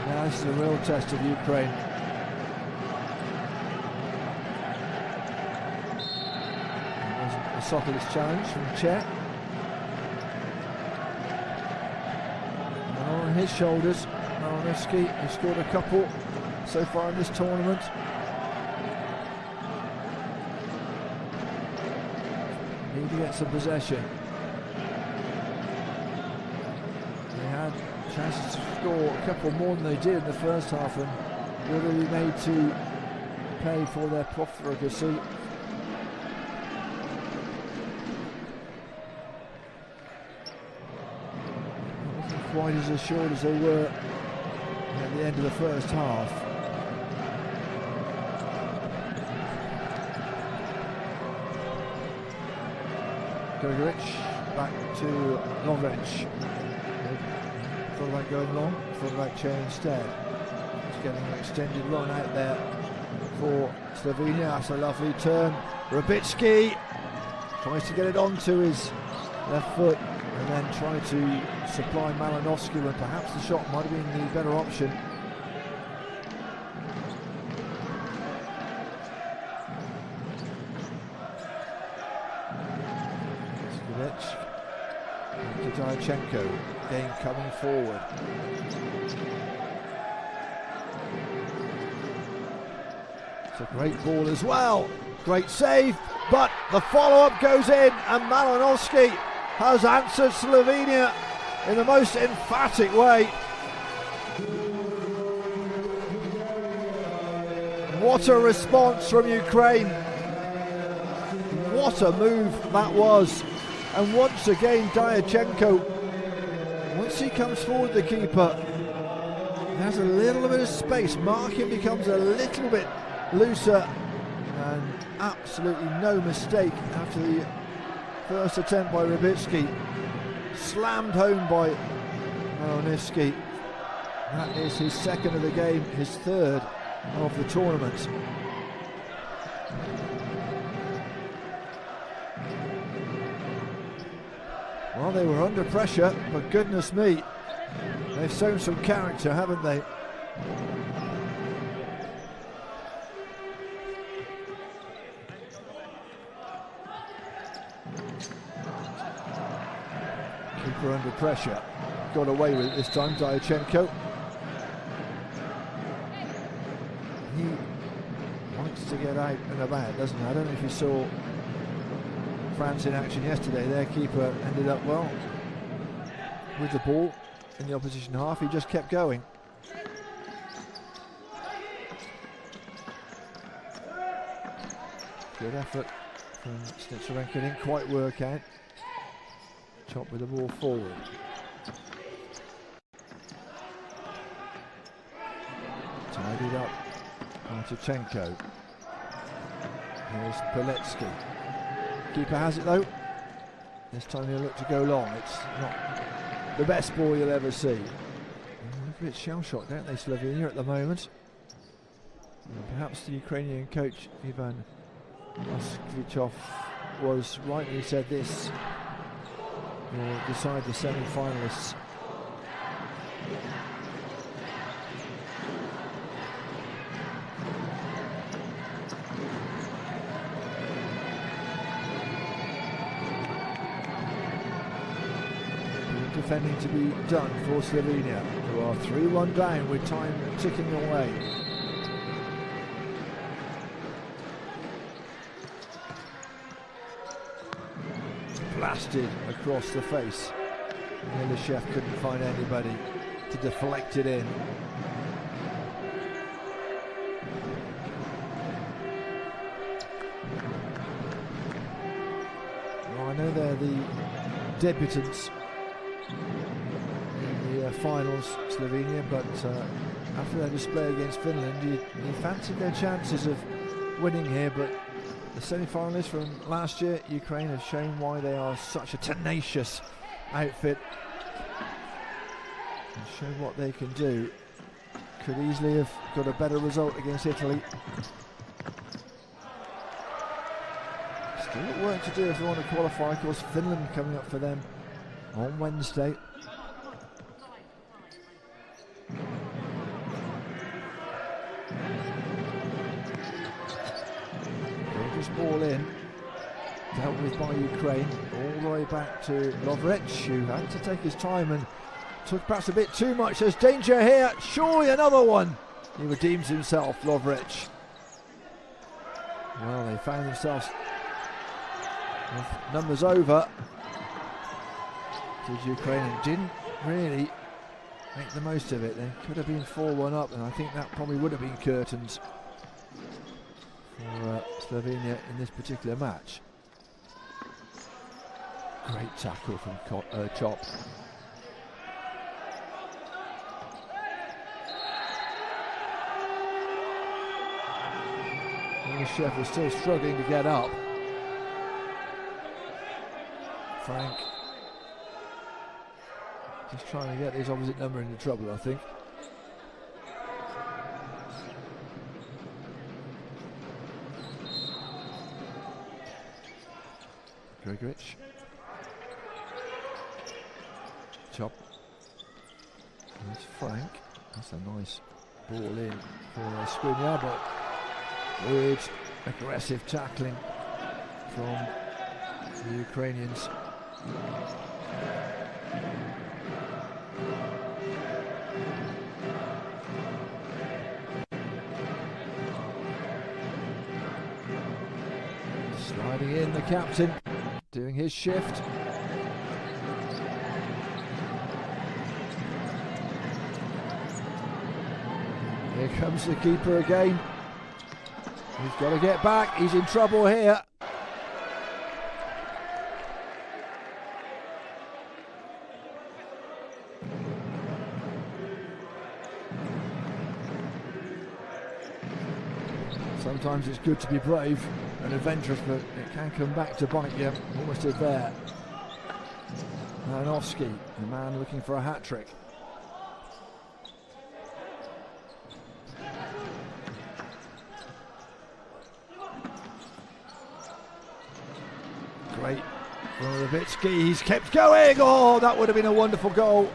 Now this is a real test of Ukraine. Sokol's challenge from Chet. And on his shoulders, Maronevsky, who scored a couple so far in this tournament. Need to get some possession. They had chances to score a couple more than they did in the first half, and will be made to pay for their profligacy. quite as assured as they were at the end of the first half. Gregoric back to Lovric. Thought about going long, thought about Che instead. Just getting an extended run out there for Slovenia. That's a lovely turn. Rybicki tries to get it onto his left foot and then try to supply Malinovsky when perhaps the shot might have been the better option. To Diachenko, again coming forward. It's a great ball as well. Great save, but the follow-up goes in, and Malinovsky has answered Slovenia in the most emphatic way. What a response from Ukraine. What a move that was. And once again, Diachenko, once he comes forward, the keeper has a little bit of space. Marking becomes a little bit looser, and absolutely no mistake after the first attempt by Rybicki. Slammed home by Malinovsky. That is his second of the game, his third of the tournament. Well, they were under pressure, but goodness me, they've shown some character, haven't they? Keeper under pressure, got away with it this time, Diachenko. He wants to get out and about, doesn't he? I don't know if you saw France in action yesterday. Their keeper ended up well with the ball in the opposition half. He just kept going. Good effort from Snitsarenko, didn't quite work out. Chop with the ball forward. Tidied up Martichenko. Here's Piletsky. Keeper has it though. This time he'll look to go long. It's not the best ball you'll ever see. Look a bit shell-shocked, don't they, Slovenia at the moment? And perhaps the Ukrainian coach Ivan Moskvichov was right when he said this will decide the semi-finalists. Defending to be done for Slovenia, who are 3-1 down with time ticking away. Blasted across the face. Milishev couldn't find anybody to deflect it in. Well, I know they're the debutants in the finals, Slovenia, but after their display against Finland, you fancied their chances of winning here, but the semi-finalists from last year, Ukraine, have shown why they are such a tenacious outfit and shown what they can do. Could easily have got a better result against Italy. Still work to do if they want to qualify. Of course, Finland coming up for them on Wednesday. Gorgeous ball in, dealt with by Ukraine, all the way back to Lovric, who had to take his time and took perhaps a bit too much. There's danger here, surely another one. He redeems himself, Lovric. Well, they found themselves with numbers over. Ukraine and didn't really make the most of it. They could have been 4-1 up, and I think that probably would have been curtains for Slovenia in this particular match. Great tackle from Chop. The chef was still struggling to get up. Frank just trying to get his opposite number into trouble, I think. Gregoritsch. Chop. There's Frank. That's a nice ball in for Skriniar, but good aggressive tackling from the Ukrainians. Sliding in the captain, doing his shift. Here comes the keeper again. He's got to get back, he's in trouble here. Sometimes it's good to be brave and adventurous, but it can come back to bite you. Almost did there. Malinowski, the man looking for a hat-trick. Great from Levitsky, he's kept going. Oh, that would have been a wonderful goal.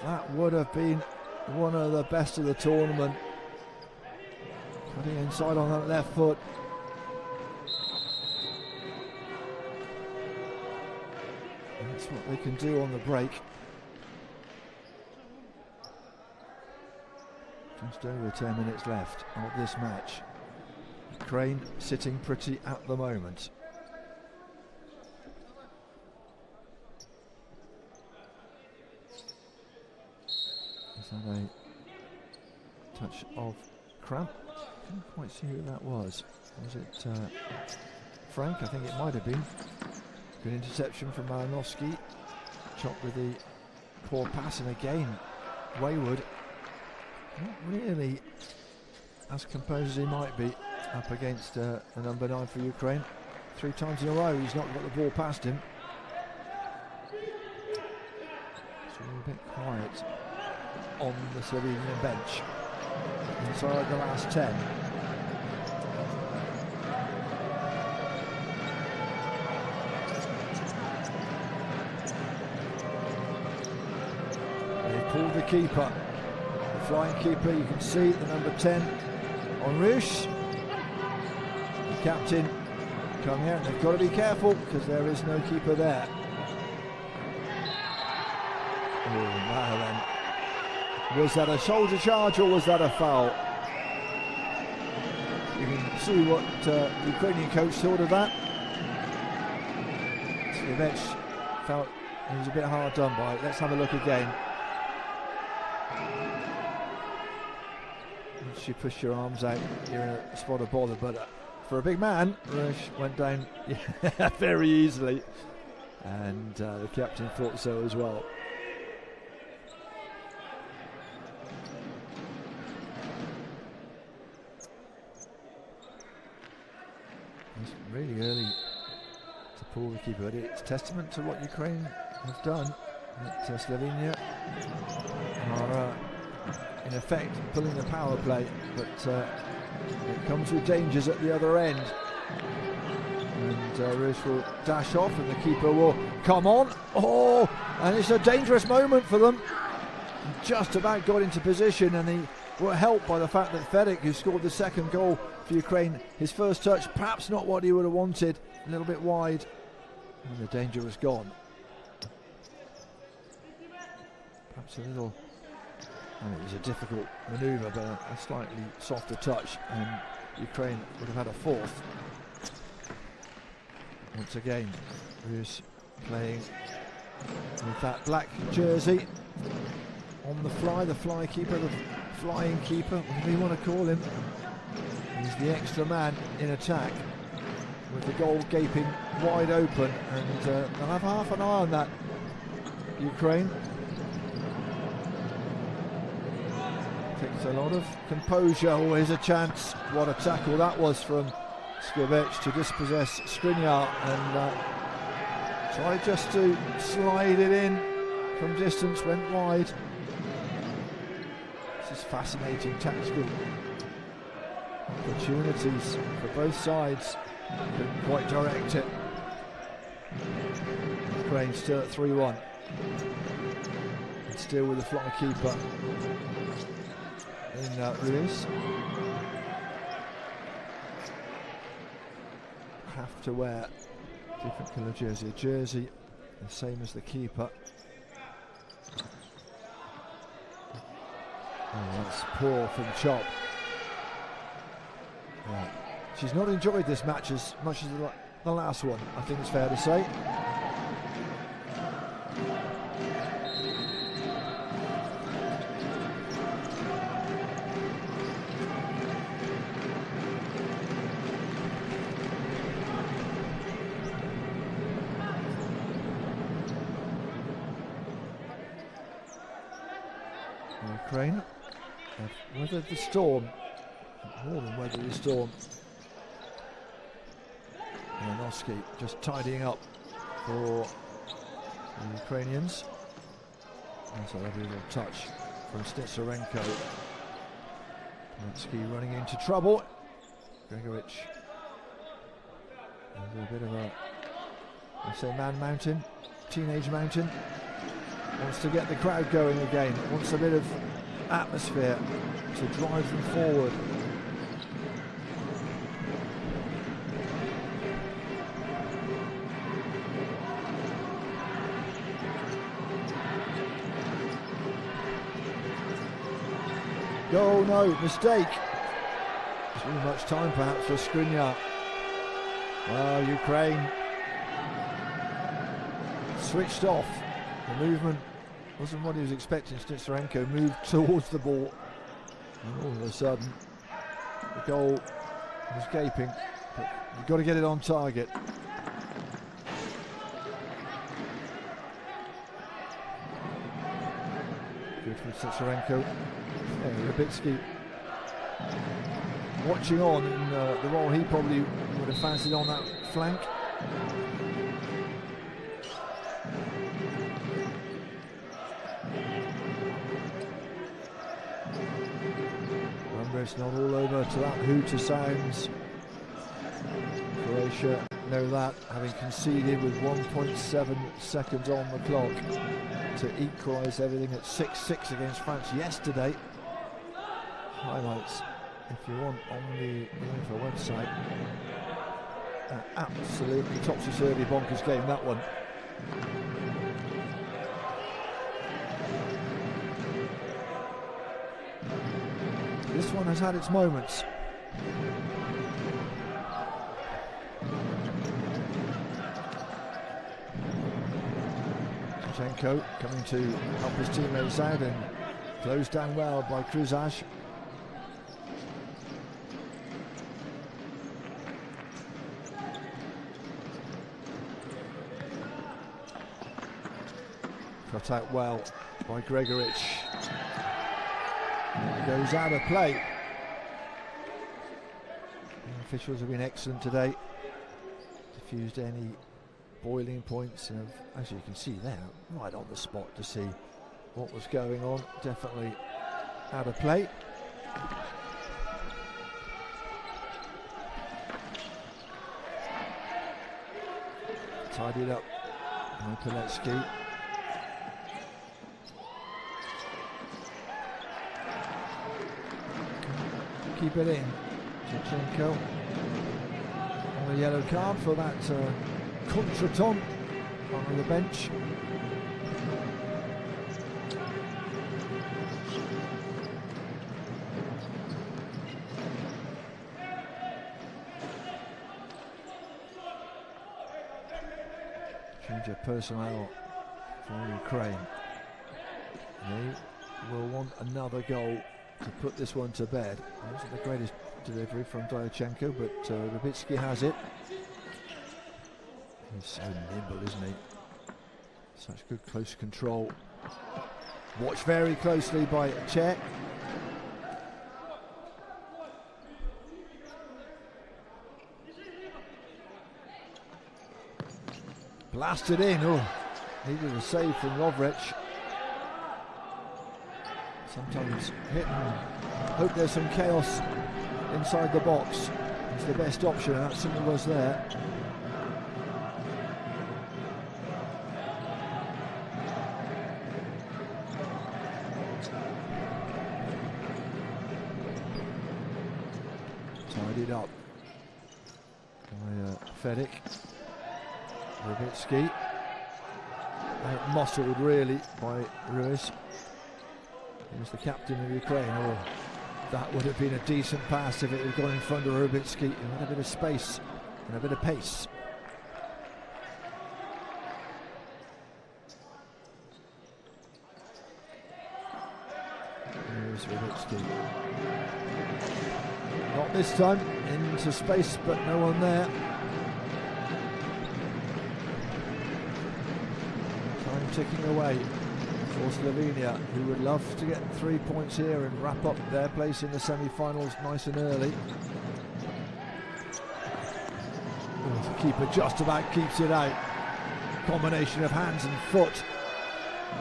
That would have been one of the best of the tournament. Putting inside on that left foot. That's what they can do on the break. Just over 10 minutes left of this match. Ukraine sitting pretty at the moment. Is that a touch of cramp? Couldn't quite see who that was. Was it Frank? I think it might have been. Good interception from Malinowski. Chopped with the poor pass, and again wayward. Not really as composed as he might be up against the number 9 for Ukraine. 3 times in a row he's not got the ball past him. It's all a bit quiet on the Slovenian bench inside the last 10. They pulled the keeper, the flying keeper. You can see the number 10 on Rush, the captain coming out. They've got to be careful because there is no keeper there. Oh, now then. Was that a shoulder charge or was that a foul? You can see what the Ukrainian coach thought of that. Slivets felt he was a bit hard done by it. Let's have a look again. Once you push your arms out, you're in a spot of bother, but for a big man, Rush went down very easily, and the captain thought so as well. It's really early to pull the keeper, but it's testament to what Ukraine have done. That Slovenia are in effect pulling the power play, but it comes with dangers at the other end. And Rush will dash off and the keeper will come on. Oh, and it's a dangerous moment for them. He just about got into position, and he were helped by the fact that Fedik, who scored the second goal for Ukraine, his first touch, perhaps not what he would have wanted, a little bit wide, and the danger was gone. Perhaps a little, and it was a difficult manoeuvre, but a slightly softer touch, and Ukraine would have had a fourth. Once again, Rush playing with that black jersey on the fly keeper, the flying keeper, whatever you want to call him. He's the extra man in attack, with the goal gaping wide open, and they'll have half an eye on that, Ukraine. Takes a lot of composure. Oh, here's a chance. What a tackle that was from Skibic to dispossess Skriniar, and tried just to slide it in from distance, went wide. This is fascinating tactical opportunities for both sides. Couldn't quite direct it. Ukraine still at 3-1. And still with the fly keeper in Ruiz. Have to wear different colour jersey. A jersey the same as the keeper. Oh, that's poor from Chop. Right. She's not enjoyed this match as much as the last one, I think it's fair to say. Ukraine have weathered the storm, more than weathered the storm. Janoski just tidying up for the Ukrainians. That's a lovely little touch from Stitsarenko. Janoski running into trouble. Gregoric under a bit of a, I say, man mountain, teenage mountain. Wants to get the crowd going again, wants a bit of atmosphere to drive them forward. Oh no, mistake. Too much time perhaps for Skriniar. Well, Ukraine switched off. The movement wasn't what he was expecting. Stitsarenko moved towards the ball, and all of a sudden the goal was gaping, but you've got to get it on target. Good for Stitsarenko. Yeah, Rybicki watching on in the role he probably would have fancied on that flank. It's not all over to that hooter sounds. Croatia know that, having conceded with 1.7 seconds on the clock to equalise everything at 6-6 against France yesterday. Highlights, if you want, on the UEFA website. An absolutely topsy-turvy bonkers game, that one. This one has had its moments. Zinchenko coming to help his teammates out and closed down well by Kruzaj. Cut out well by Gregoric. Goes out of play. The officials have been excellent today. Diffused any boiling points and have, as you can see there, right on the spot to see what was going on. Definitely out of play. Tidied up by Pilecki. Keep it in. Zinchenko on a yellow card for that contretemps on the bench. Change of personnel for Ukraine. They will want another goal to put this one to bed. It wasn't the greatest delivery from Diachenko, but Rybicki has it. He's so nimble, isn't he? Such good close control. Watched very closely by Czech. Blasted in. Oh, needed a save from Lovrich. Sometimes hit and hope there's some chaos inside the box. It's the best option, and that simply was there. Tidied up by Fedic. Rubitsky. Muscled really by Ruiz. He was the captain of Ukraine. Oh, that would have been a decent pass if it had gone in front of Rubitsky and had a bit of space and a bit of pace. There's Rubitsky. Not this time, into space, but no one there. Time ticking away for Slovenia, who would love to get 3 points here and wrap up their place in the semi-finals nice and early. Oh, the keeper just about keeps it out. Combination of hands and foot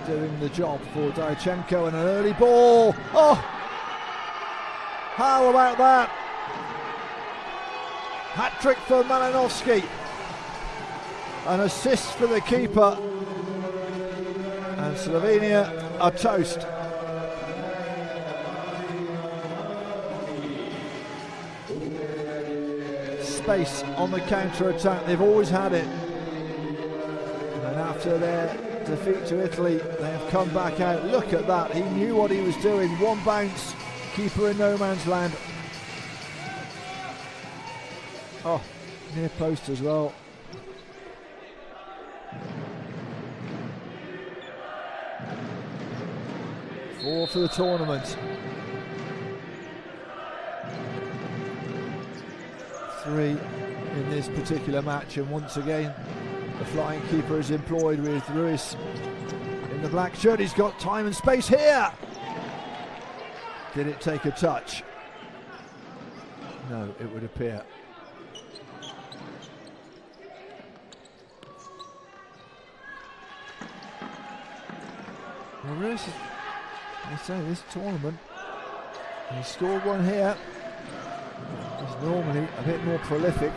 doing the job for Dyachenko, and an early ball. Oh, how about that? Hat-trick for Malinovsky. An assist for the keeper. And Slovenia are toast. Space on the counter-attack, they've always had it. And after their defeat to Italy, they have come back out. Look at that, he knew what he was doing. One bounce, keeper in no man's land. Oh, near post as well. Four for the tournament. 3 in this particular match, and once again the flying keeper is employed with Ruiz in the black shirt. He's got time and space here. Did it take a touch? No, it would appear. Well, Ruiz, I say, this tournament, he scored one here. He's normally a bit more prolific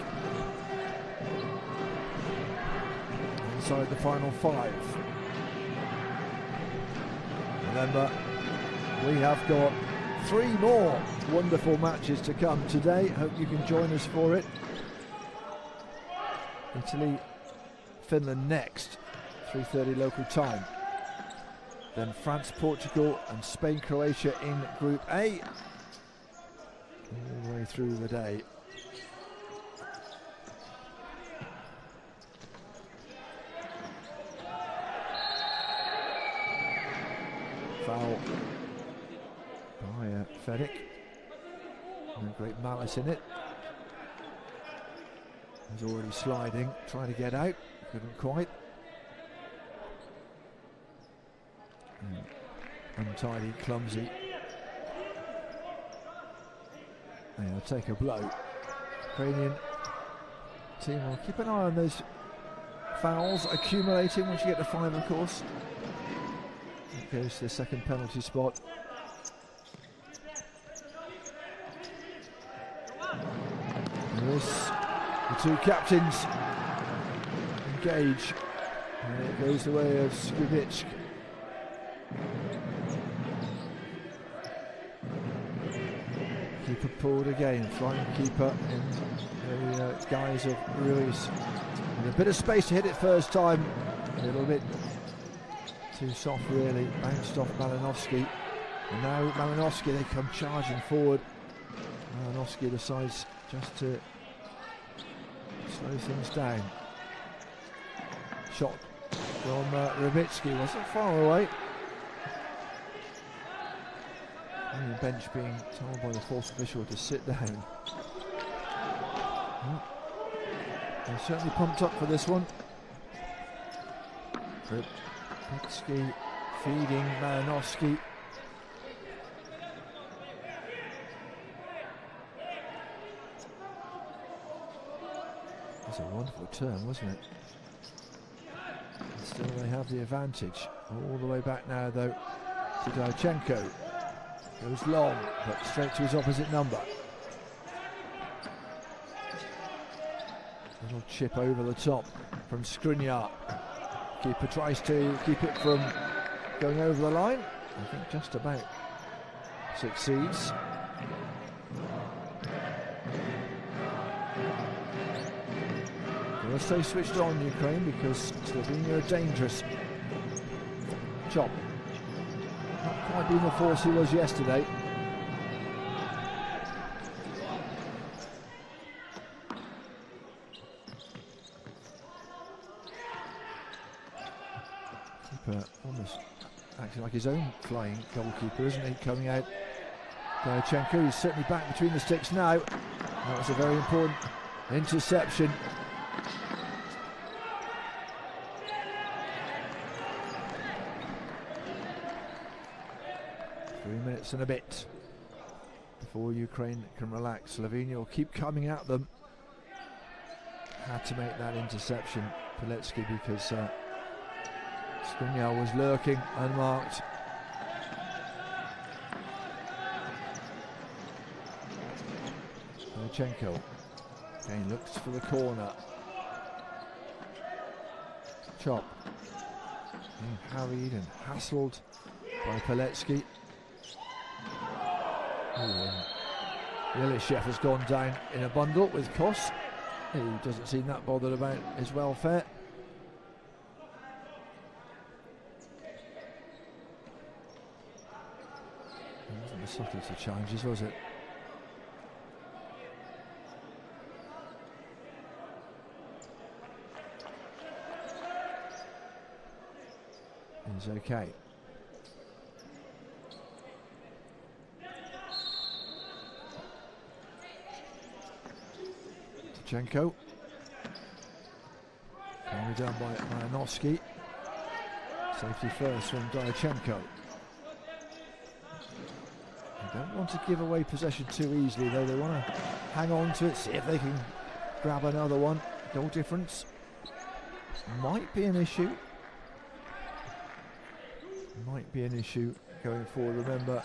inside the final 5. Remember, we have got 3 more wonderful matches to come today. Hope you can join us for it. Italy, Finland next, 3:30 local time. Then France, Portugal and Spain, Croatia in Group A. All the way through the day. Foul by Fedic. No great malice in it. He's already sliding, trying to get out, couldn't quite. Untidy, clumsy. And he'll take a blow. Ukrainian team will keep an eye on those fouls accumulating once you get to 5, of course. It goes to the second penalty spot. And this, the 2 captains engage. And it goes the way of Skubic. Keeper pulled again, flying keeper in the guise of Ruiz. With a bit of space to hit it first time, a little bit too soft really, bounced off Malinovsky. And now Malinovsky, they come charging forward. Malinovsky decides just to slow things down. Shot from Rubitsky, wasn't far away. And the bench being told by the 4th official to sit down. Well, they're certainly pumped up for this one. Rubitsky feeding Malinovsky. It was a wonderful turn, wasn't it? Still they have the advantage. All the way back now though to Diachenko. Goes long, but straight to his opposite number. Little chip over the top from Skriniar. Keeper tries to keep it from going over the line. I think just about succeeds. They'll stay switched on, Ukraine, because Slovenia are dangerous. Chop. Not quite being the force he was yesterday. Keeper almost acting like his own flying goalkeeper, isn't he? Coming out. Diachenko, he's certainly back between the sticks now. That was a very important interception. Minutes and a bit before Ukraine can relax. Slovenia will keep coming at them. Had to make that interception, Pilecki, because Skriniar was lurking unmarked. Diachenko again looks for the corner. Chop being harried and hassled by Pilecki. Ilyashev has gone down in a bundle with Kos. He doesn't seem that bothered about his welfare. It wasn't the subtlest of challenges, was it? He's okay. Diachenko. Calmly down by Mayanovsky. Safety first from Diachenko. They don't want to give away possession too easily though. They want to hang on to it, see if they can grab another one. Goal difference might be an issue. Might be an issue going forward. Remember,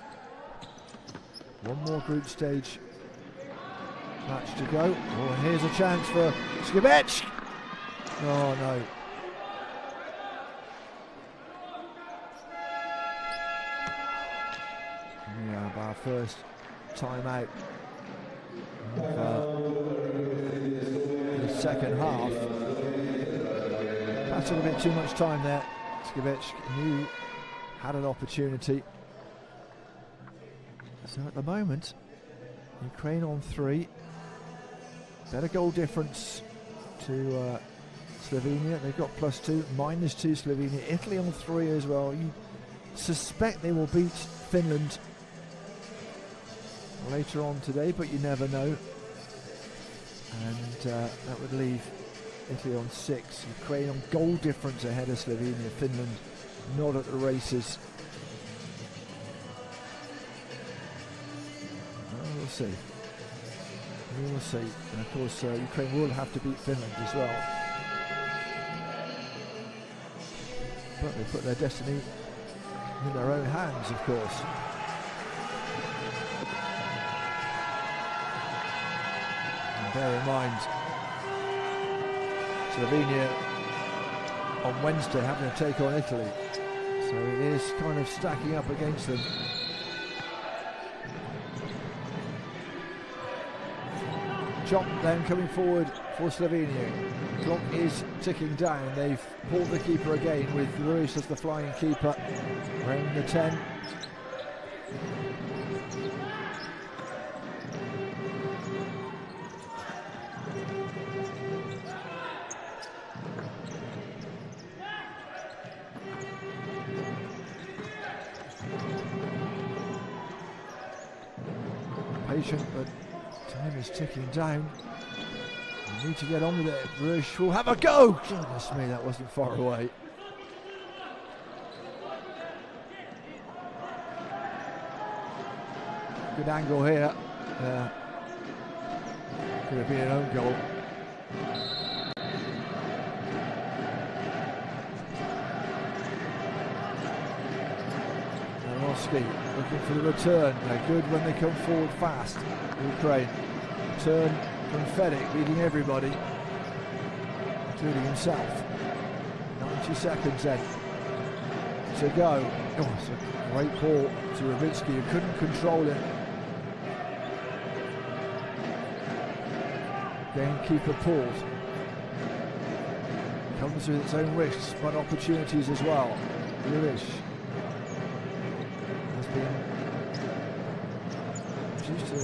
one more group stage match to go. Oh, and here's a chance for Skibech. Oh no. Yeah, our first time out of the second half. That took a bit too much time there. Skibech knew had an opportunity. So at the moment, Ukraine on 3. Better goal difference to Slovenia. They've got +2, -2 Slovenia. Italy on 3 as well. You suspect they will beat Finland later on today, but you never know. And that would leave Italy on 6. Ukraine on goal difference ahead of Slovenia. Finland not at the races. Well, we'll see. We will see. And of course, Ukraine will have to beat Finland as well. But they put their destiny in their own hands, of course. And bear in mind, Slovenia on Wednesday having to take on Italy. So it is kind of stacking up against them. Chop then coming forward for Slovenia. Clock is ticking down. They've pulled the keeper again with Ruiz as the flying keeper, wearing the 10. Patient, but time is ticking down. You need to get on with it. Rush will have a go. Goodness me, that wasn't far away. Good angle here. Could have been an own goal. Malinovsky looking for the return. They're good when they come forward fast. Ukraine. Turn from Fedic, leading everybody, including himself. 90 seconds then to go. Oh, it's a great ball to Revitsky, who couldn't control it. Gamekeeper pulls. Comes with its own risks, but opportunities as well. Lewis has been used to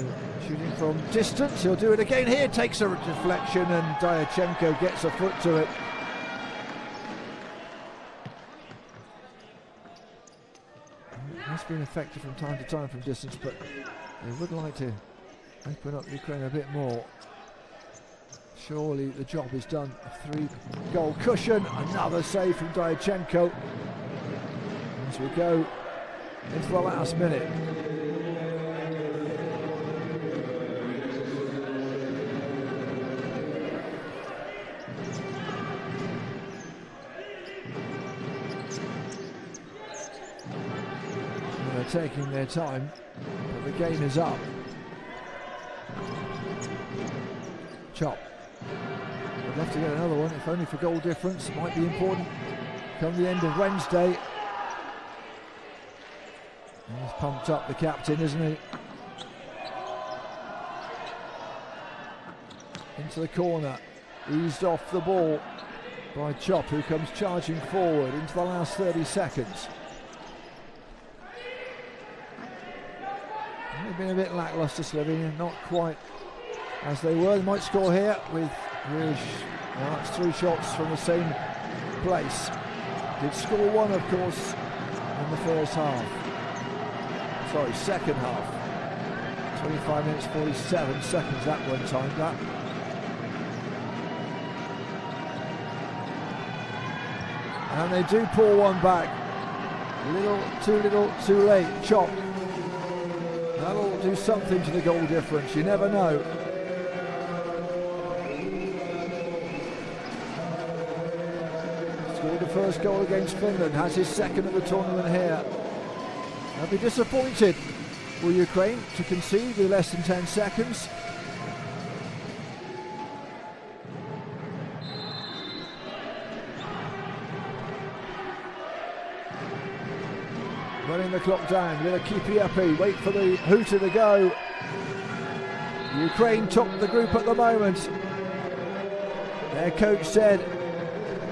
shooting from distance. He'll do it again here. Takes a deflection, and Dyachenko gets a foot to it. It has been effective from time to time from distance, but they would like to open up Ukraine a bit more. Surely the job is done. A 3-goal cushion, another save from Dyachenko as we go into the last minute. They're taking their time, but the game is up. Chop. I'd love to get another one, if only for goal difference. It might be important come the end of Wednesday. He's pumped up, the captain, isn't he? Into the corner, eased off the ball by Chop, who comes charging forward into the last 30 seconds. They've been a bit lacklustre, Slovenia, not quite as they were. They might score here with Rish. Well, that's 3 shots from the same place. Did score one, of course, in the first half. Sorry, second half. 25 minutes, 47 seconds that one timed that. And they do pull one back. Little too late. Chop. That'll do something to the goal difference, you never know. Scored the first goal against Finland, has his second of the tournament here. They'll be disappointed, will Ukraine, to concede with less than 10 seconds. Running the clock down, with a Kipiepi, wait for the hooter to go. Ukraine top the group at the moment. Their coach said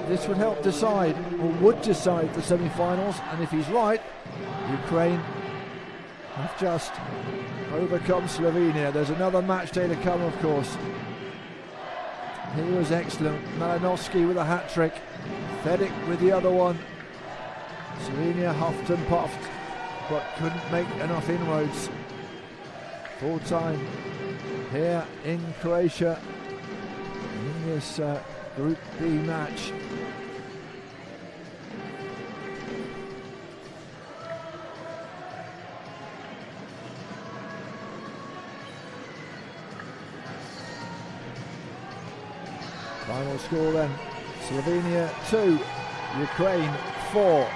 this would help decide, or would decide, the semi-finals, and if he's right, Ukraine have just overcome Slovenia. There's another match day to come, of course. He was excellent. Malinovsky with a hat-trick, Fedic with the other one. Slovenia huffed and puffed, but couldn't make enough inroads. Full time here in Croatia in this Group B match. Final score then, Slovenia 2, Ukraine 4.